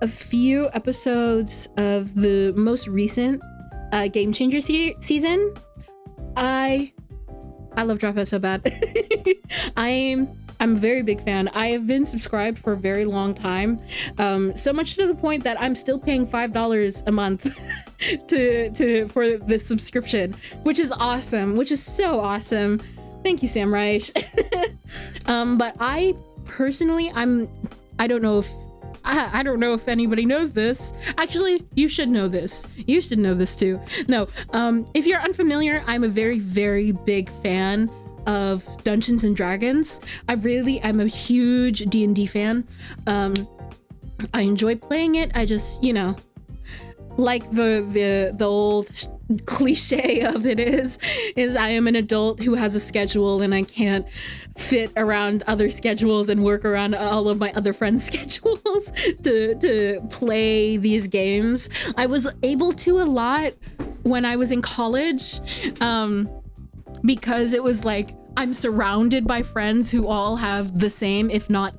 few episodes of the most recent Game Changer season. I love Dropout so bad. I'm a very big fan. I have been subscribed for a very long time, so much to the point that I'm still paying $5 a month for this subscription, which is awesome, which is so awesome. Thank you, Sam Reich. But I personally, I don't know if anybody knows this. Actually, you should know this. You should know this too. No, if you're unfamiliar, I'm a very big fan of Dungeons and Dragons. I'm a huge D&D fan. I enjoy playing it. I just, like the old cliche of it is I am an adult who has a schedule and I can't fit around other schedules and work around all of my other friends' schedules to play these games. I was able to a lot when I was in college, because it was like I'm surrounded by friends who all have the same, if not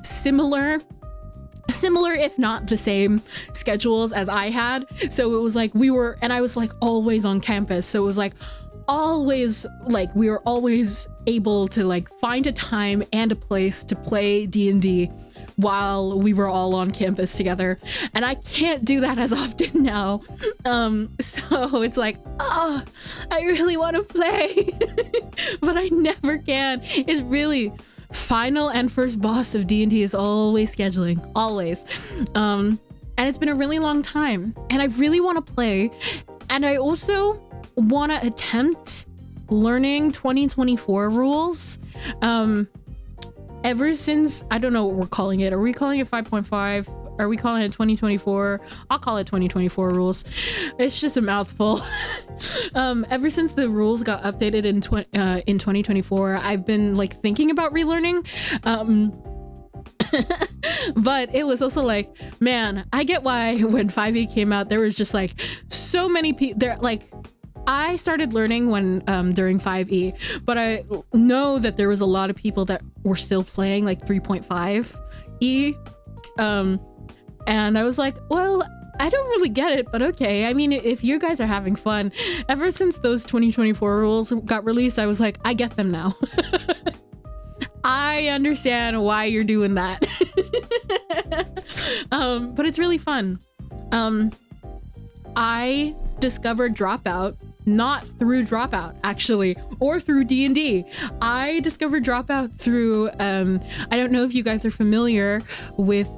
similar if not the same schedules as I had. So it was like and I was like always on campus, so it was like always like we were always able to like find a time and a place to play D&D while we were all on campus together, and I can't do that as often now. So it's like, I really want to play but I never can. It's really final and first boss of D&D is always scheduling, always. And it's been a really long time, and I really want to play, and I also want to attempt learning 2024 rules. Ever since, I don't know what we're calling it. Are we calling it 5.5? Are we calling it 2024? I'll call it 2024 rules. It's just a mouthful. Ever since the rules got updated in 2024, I've been like thinking about relearning. But it was also like, man, I get why when 5e came out, there was just like so many people there. Like, I started learning when during 5e, but I know that there was a lot of people that were still playing like 3.5e. And I was like, well, I don't really get it, but okay. I mean, if you guys are having fun. Ever since those 2024 rules got released, I was like, I get them now. I understand why you're doing that. But it's really fun. I discovered Dropout not through Dropout, actually, or through D&D. I discovered Dropout through, I don't know if you guys are familiar with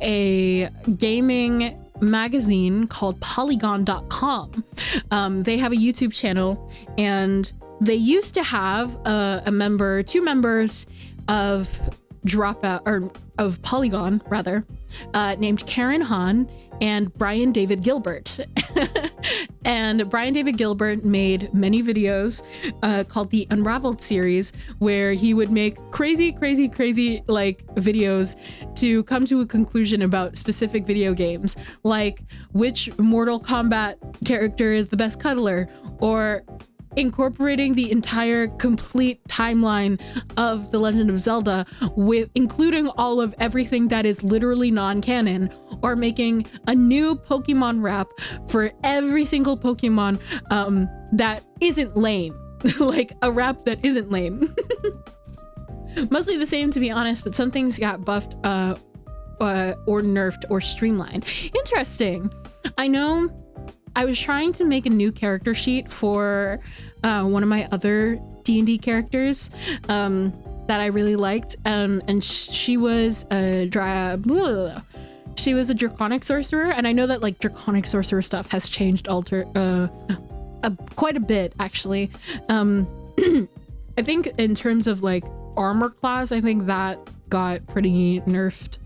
a gaming magazine called Polygon.com. They have a YouTube channel, and they used to have two members of Dropout, or of Polygon rather, named Karen Hahn and Brian David Gilbert. And Brian David Gilbert made many videos called the Unraveled series, where he would make crazy like videos to come to a conclusion about specific video games, like which Mortal Kombat character is the best cuddler, or incorporating the entire complete timeline of The Legend of Zelda, with including all of everything that is literally non-canon, or making a new Pokemon rap for every single Pokemon that isn't lame. Like a rap that isn't lame. Mostly the same, to be honest, but some things got buffed or nerfed or streamlined. Interesting. I know I was trying to make a new character sheet for one of my other D&D characters that I really liked, and she was a she was a draconic sorcerer, and I know that like draconic sorcerer stuff has changed quite a bit, actually. I think in terms of like armor class, I think that got pretty nerfed.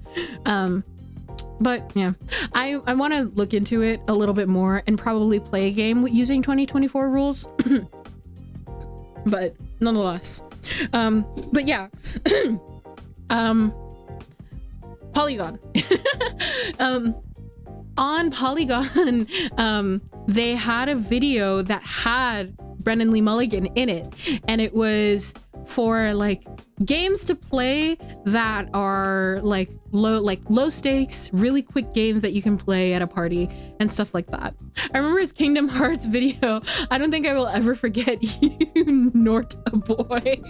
But yeah, I want to look into it a little bit more and probably play a game using 2024 rules. But nonetheless, but yeah, Polygon. On Polygon, they had a video that had Brennan Lee Mulligan in it, and it was for like games to play that are like low stakes, really quick games that you can play at a party and stuff like that. I remember his Kingdom Hearts video. I don't think I will ever forget you, Nort a boy.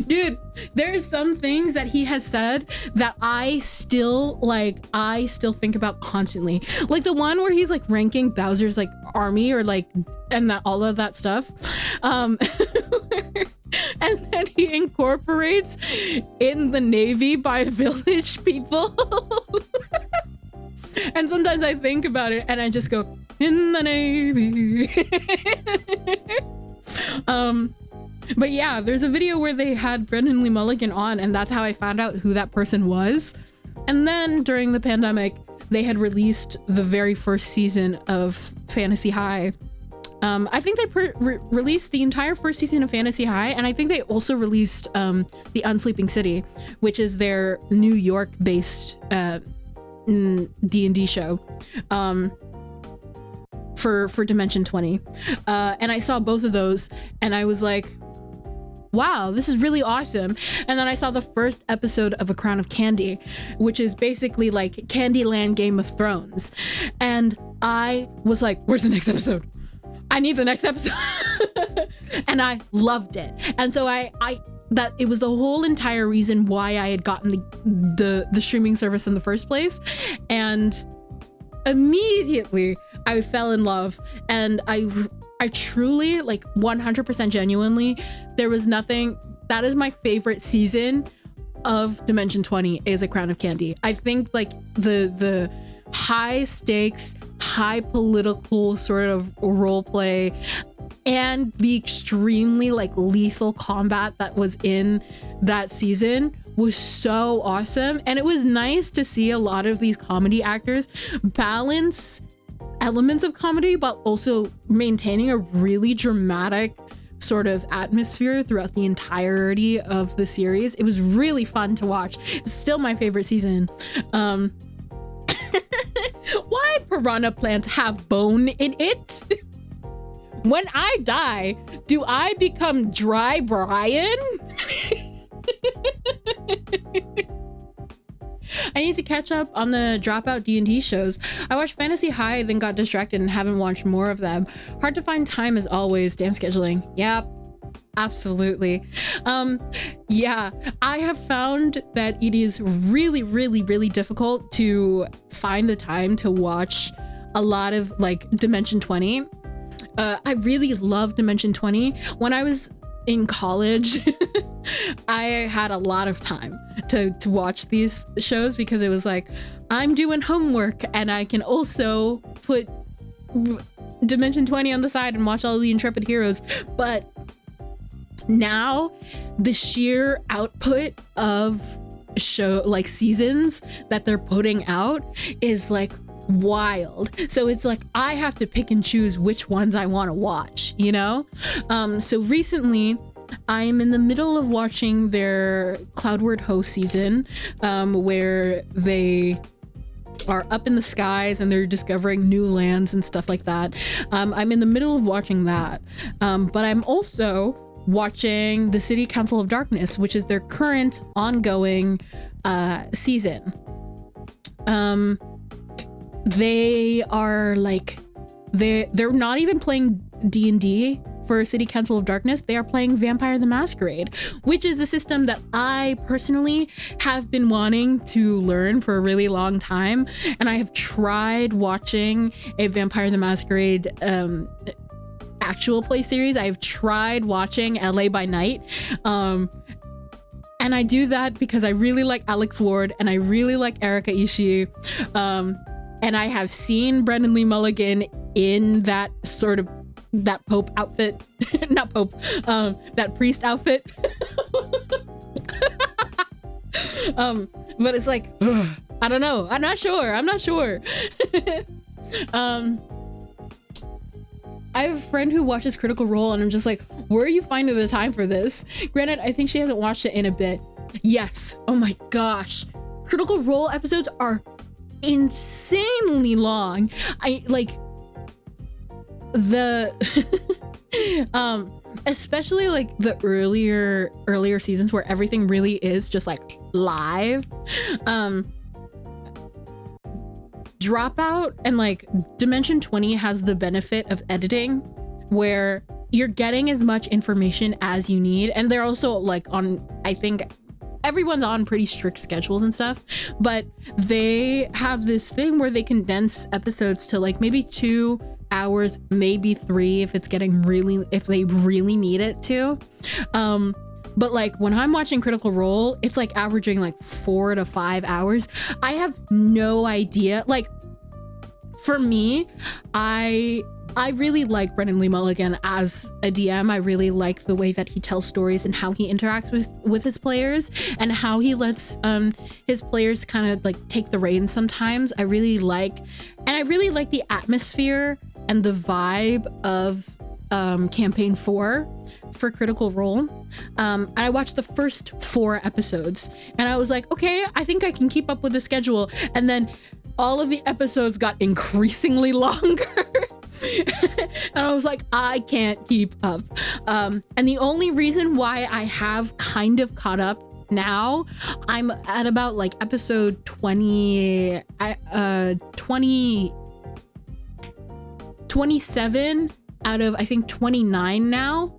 Dude, there's some things that he has said that I still think about constantly. Like the one where he's like ranking Bowser's like army, or like, and that all of that stuff. And then he incorporates in the Navy by village people. And sometimes I think about it and I just go, in the Navy. But yeah, there's a video where they had Brendan Lee Mulligan on, and that's how I found out who that person was. And then during the pandemic, they had released the very first season of Fantasy High. I think they released the entire first season of Fantasy High, and I think they also released the Unsleeping City, which is their New York-based D&D show for Dimension 20. And I saw both of those, and I was like, wow, this is really awesome. And then I saw the first episode of A Crown of Candy, which is basically like Candyland Game of Thrones. And I was like, where's the next episode? I need the next episode. And I loved it. And so that it was the whole entire reason why I had gotten the streaming service in the first place. And immediately I fell in love, and I truly, like 100% genuinely, there was nothing. That is my favorite season of Dimension 20 is A Crown of Candy. I think like the high stakes, high political sort of role play, and the extremely like lethal combat that was in that season was so awesome. And it was nice to see a lot of these comedy actors balance elements of comedy, but also maintaining a really dramatic sort of atmosphere throughout the entirety of the series. It was really fun to watch. It's still my favorite season. Why piranha plant have bone in it? When I die, do I become Dry Brian? I need to catch up on the Dropout D&D shows. I watched Fantasy High, then got distracted and haven't watched more of them. Hard to find time as always. Damn scheduling. Yep, absolutely. Yeah, I have found that it is really difficult to find the time to watch a lot of like Dimension 20. I really love Dimension 20. When I was in college, I had a lot of time to watch these shows because it was like, I'm doing homework and I can also put Dimension 20 on the side and watch all the Intrepid Heroes. But now the sheer output of show like seasons that they're putting out is like wild. So it's like I have to pick and choose which ones I want to watch, you know? So recently I'm in the middle of watching their Cloudward Ho season, where they are up in the skies and they're discovering new lands and stuff like that. I'm in the middle of watching that, but I'm also watching the City Council of Darkness, which is their current ongoing season. They are like they're not even playing D&D for City Council of Darkness. They are playing Vampire the Masquerade, which is a system that I personally have been wanting to learn for a really long time, and I have tried watching a Vampire the Masquerade actual play series. I've tried watching LA by Night, and I do that because I really like Alex Ward and I really like Erika Ishii, and I have seen Brendan Lee Mulligan in that sort of that Pope outfit. Not Pope, that priest outfit. But it's like, I don't know, I'm not sure. I have a friend who watches Critical Role, and I'm just like, where are you finding the time for this? Granted, I think she hasn't watched it in a bit. Yes, oh my gosh, Critical Role episodes are insanely long. I like the especially like the earlier seasons where everything really is just like live. Dropout and like Dimension 20 has the benefit of editing where you're getting as much information as you need, and they're also like on, I think everyone's on pretty strict schedules and stuff, but they have this thing where they condense episodes to like maybe 2 hours, maybe 3 if they really need it to. But like when I'm watching Critical Role, it's like averaging like 4 to 5 hours. I have no idea. Like for me, I really like Brendan Lee Mulligan as a DM. I really like the way that he tells stories and how he interacts with his players and how he lets his players kind of like take the reins sometimes. I really like the atmosphere and the vibe of campaign 4 for Critical Role. And I watched the first 4 episodes and I was like, okay, I think I can keep up with the schedule. And then all of the episodes got increasingly longer. And I was like, I can't keep up. And the only reason why I have kind of caught up now, I'm at about like episode 27 out of I think 29 now.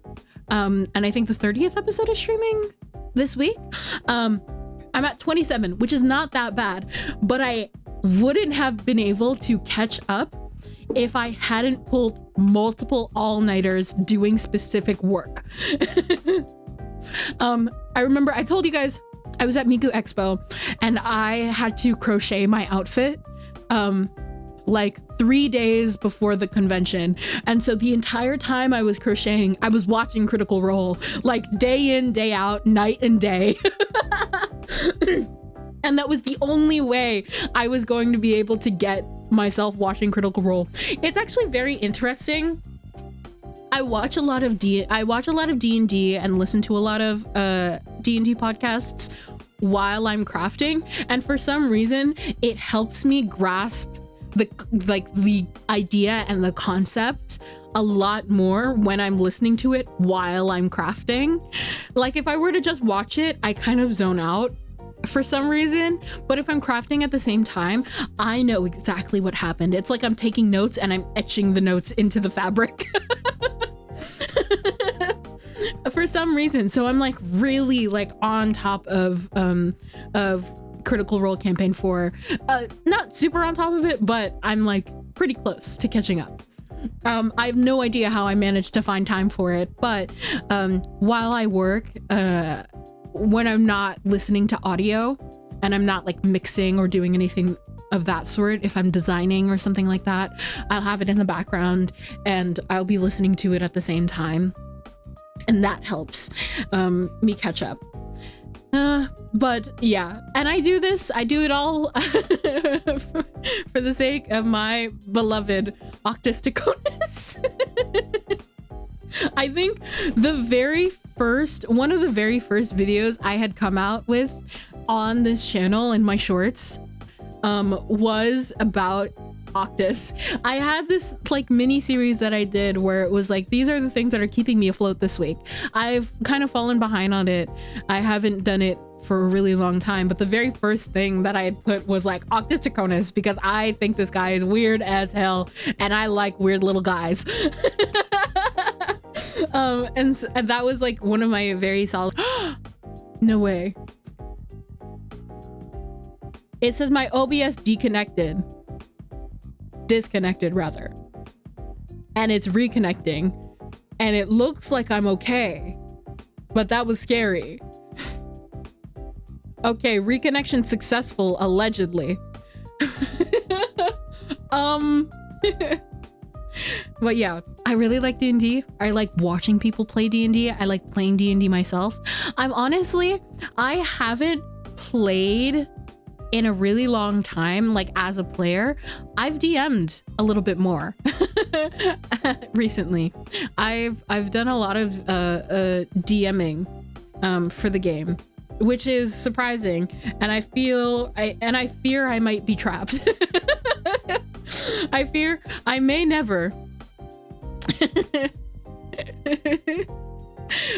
And I think the 30th episode is streaming this week. I'm at 27, which is not that bad, but I wouldn't have been able to catch up if I hadn't pulled multiple all-nighters doing specific work. I remember I told you guys I was at Miku Expo and I had to crochet my outfit like 3 days before the convention, and so the entire time I was crocheting I was watching Critical Role like day in, day out, night and day. And that was the only way I was going to be able to get myself watching Critical Role. It's actually very interesting. I watch a lot of D&D and listen to a lot of D&D podcasts while I'm crafting, and for some reason it helps me grasp the idea and the concept a lot more when I'm listening to it while I'm crafting. Like if I were to just watch it, I kind of zone out for some reason, but if I'm crafting at the same time, I know exactly what happened. It's like I'm taking notes and I'm etching the notes into the fabric. For some reason. So I'm like really like on top of Critical Role campaign 4. Not super on top of it, but I'm like pretty close to catching up. I have no idea how I managed to find time for it, but while I work, when I'm not listening to audio and I'm not like mixing or doing anything of that sort, if I'm designing or something like that, I'll have it in the background and I'll be listening to it at the same time, and that helps me catch up. But yeah, and I do it all for the sake of my beloved Octisticonus. I think one of the very first videos I had come out with on this channel in my shorts was about Octus. I had this like mini series that I did where it was like, these are the things that are keeping me afloat this week. I've kind of fallen behind on it. I haven't done it for a really long time, but the very first thing that I had put was like Octisticonus, because I think this guy is weird as hell and I like weird little guys. And that was like one of my very solid. No way. It says my OBS disconnected rather, and it's reconnecting, and it looks like I'm okay, but that was scary. Okay, reconnection successful, allegedly. But yeah, I really like D&D. I like watching people play D&D. I like playing D&D myself. I haven't played in a really long time, like as a player. I've DM'd a little bit more recently. I've done a lot of DMing for the game, which is surprising, and I fear I might be trapped. I fear I may never.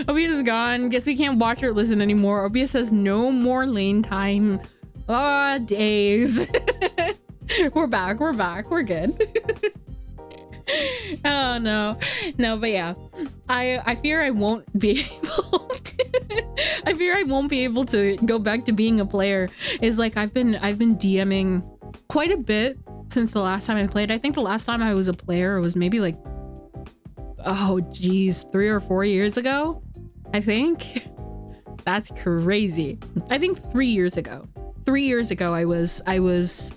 OBS is gone. Guess we can't watch or listen anymore. OBS says no more lane time. Oh, days. We're back. We're good. Oh no, but yeah, I fear I won't be able to. I fear I won't be able to go back to being a player. Is like I've been DMing quite a bit since the last time I played. I think the last time I was a player was maybe like, oh geez, 3 or 4 years ago. I think that's crazy. I think 3 years ago. 3 years ago, I was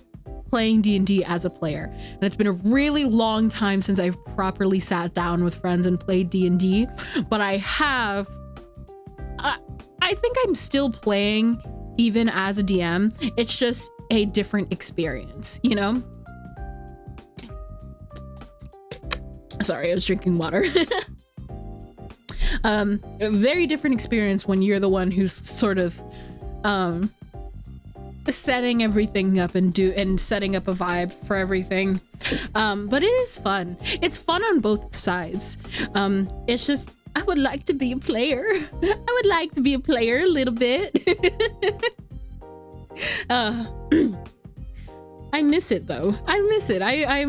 playing D&D as a player, and it's been a really long time since I've properly sat down with friends and played D&D. But I think I'm still playing even as a DM. It's just a different experience, you know? Sorry, I was drinking water. A very different experience when you're the one who's sort of setting everything up and setting up a vibe for everything. But it is fun. It's fun on both sides. It's just, I would like to be a player. I would like to be a player a little bit. I miss it though. I miss it. I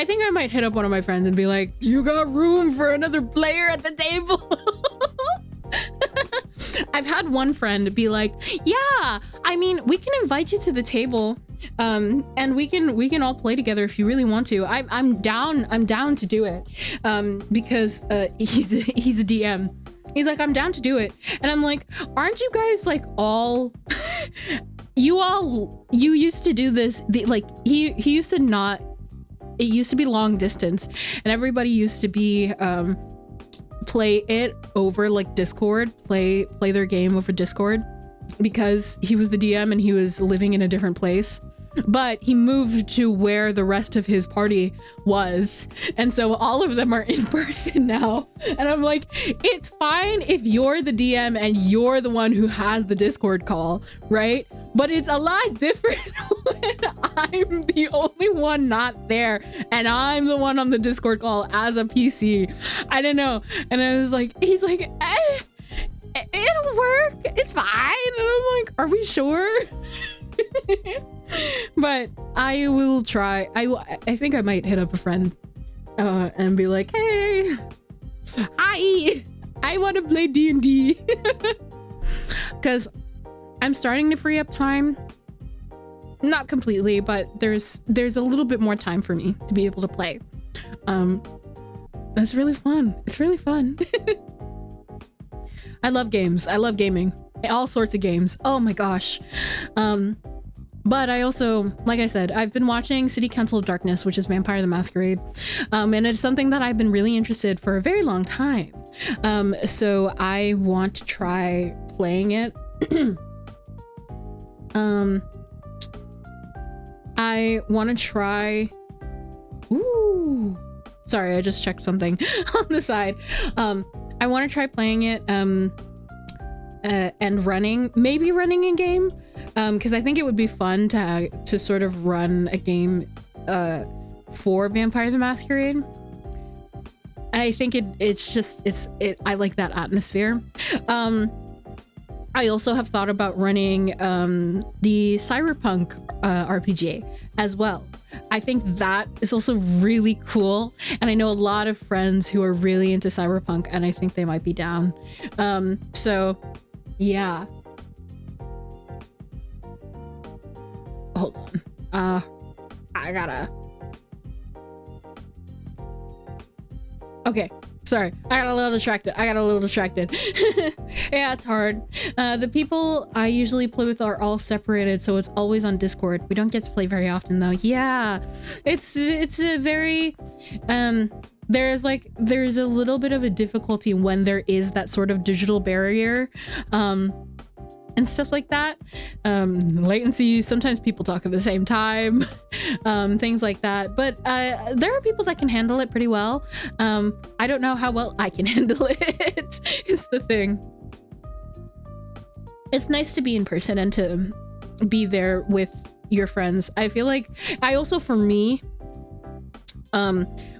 think I might hit up one of my friends and be like, you got room for another player at the table? I've had one friend be like, yeah, I mean, we can invite you to the table, and we can all play together if you really want to. I'm down to do it, because he's a DM. He's like, I'm down to do it, and I'm like, aren't you guys like all you used to do this, he used to not, it used to be long distance, and everybody used to be play it over like Discord, play their game over Discord, because he was the DM and he was living in a different place. But he moved to where the rest of his party was, and so all of them are in person now. And I'm like, it's fine if you're the DM and you're the one who has the Discord call, right? But it's a lot different when I'm the only one not there and I'm the one on the Discord call as a PC. I don't know. And I was like, he's like, it'll work, it's fine. And I'm like, are we sure? But I will try. I think I might hit up a friend and be like, hey, hi, I want to play D&D. Because I'm starting to free up time. Not completely, but there's a little bit more time for me to be able to play. It's really fun. It's really fun. I love games. I love gaming. All sorts of games. Oh my gosh. But I also, like I said, I've been watching City Council of Darkness, which is Vampire the Masquerade. And it's something that I've been really interested for a very long time. So I want to try playing it I want to try. Ooh, sorry, I just checked something on the side. I want to try playing it and maybe running a game, because I think it would be fun to sort of run a game for Vampire the Masquerade. I think I like that atmosphere. I also have thought about running the Cyberpunk RPG as well. I think that is also really cool, and I know a lot of friends who are really into Cyberpunk, and I think they might be down. So yeah. Hold on. I gotta. Okay. Sorry, I got a little distracted. Yeah, it's hard. The people I usually play with are all separated, so it's always on Discord. We don't get to play very often though. Yeah, it's a very there's a little bit of a difficulty when there is that sort of digital barrier and stuff like that. Latency, sometimes people talk at the same time, things like that, but there are people that can handle it pretty well. I don't know how well I can handle it is the thing. It's nice to be in person and to be there with your friends. I feel like for me,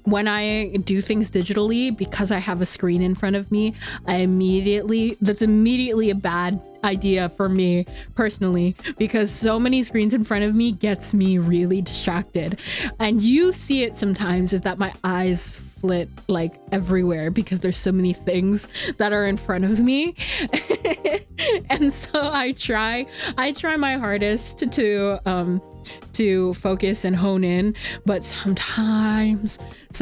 when I do things digitally, because I have a screen in front of me, that's immediately a bad idea for me personally, because so many screens in front of me gets me really distracted. And you see it sometimes, is that my eyes flit like everywhere because there's so many things that are in front of me. And so I try my hardest to focus and hone in, but sometimes it's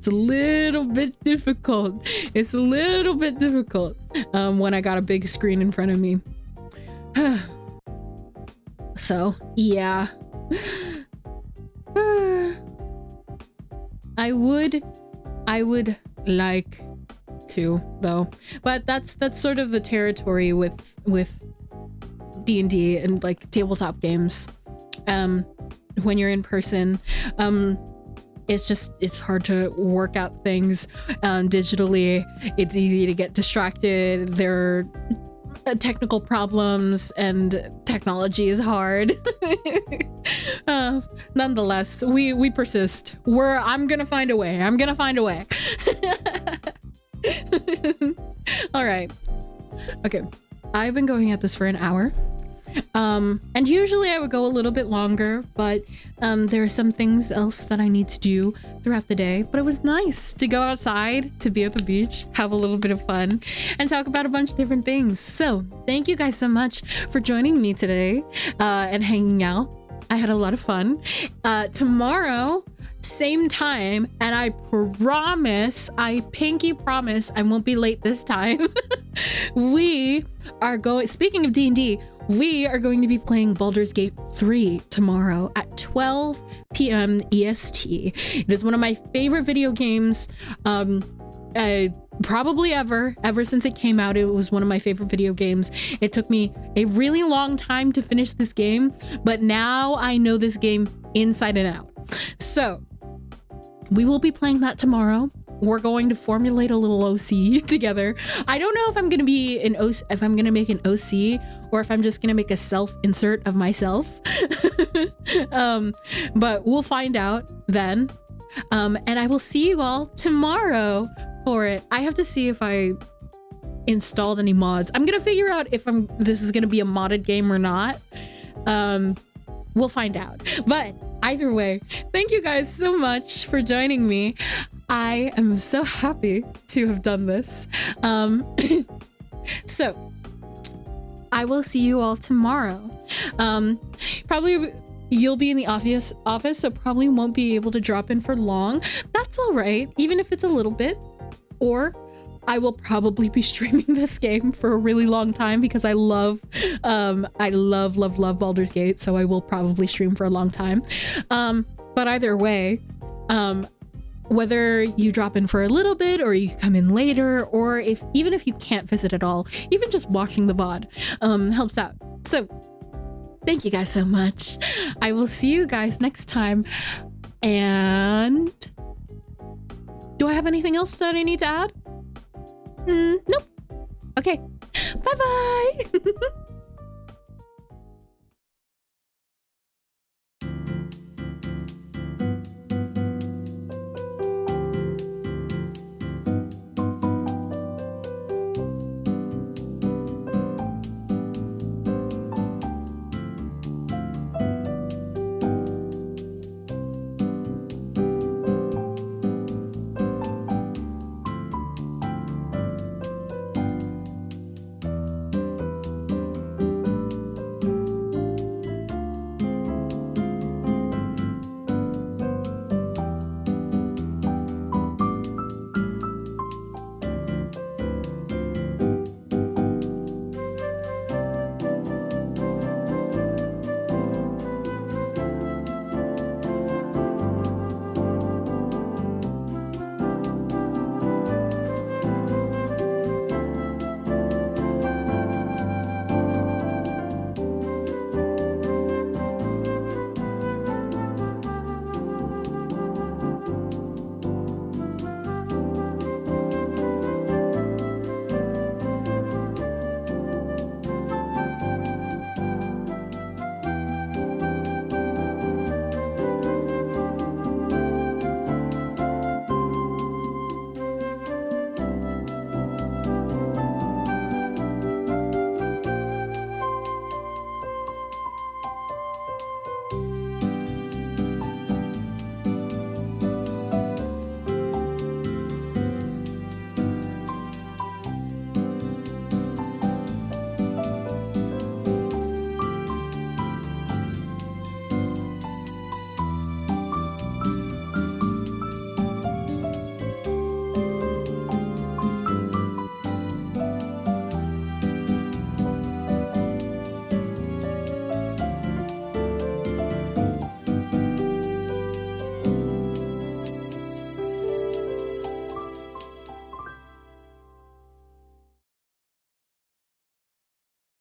a little bit difficult. When I got a big screen in front of me. So yeah. I would like to though, but that's sort of the territory with D&D and like tabletop games. When you're in person, it's hard to work out things digitally. It's easy to get distracted. There are technical problems and technology is hard. Nonetheless, we persist. I'm gonna find a way. All right. Okay. I've been going at this for an hour. And usually I would go a little bit longer, but there are some things else that I need to do throughout the day. But it was nice to go outside, to be at the beach, have a little bit of fun, and talk about a bunch of different things. So thank you guys so much for joining me today and hanging out. I had a lot of fun. Tomorrow, same time, and I pinky promise I won't be late this time. We are going, speaking of D&D, we are going to be playing Baldur's Gate 3 tomorrow at 12 p.m. EST. It is one of my favorite video games, probably ever since it came out. It was one of my favorite video games. It took me a really long time to finish this game, but now I know this game inside and out. So we will be playing that tomorrow. We're going to formulate a little OC together. I don't know if I'm gonna be an OC, if I'm gonna make an OC, or if I'm just gonna make a self-insert of myself. But we'll find out then. And I will see you all tomorrow for it. I have to see if I installed any mods. I'm gonna figure out if this is gonna be a modded game or not. We'll find out. But either way, thank you guys so much for joining me. I am so happy to have done this. So I will see you all tomorrow. Probably you'll be in the office, so probably won't be able to drop in for long. That's all right, even if it's a little bit. Or I will probably be streaming this game for a really long time because I love Baldur's Gate, so I will probably stream for a long time. But either way, whether you drop in for a little bit or you come in later, or even if you can't visit at all, even just watching the VOD helps out. So thank you guys so much. I will see you guys next time. And do I have anything else that I need to add? Nope. Okay. Bye-bye.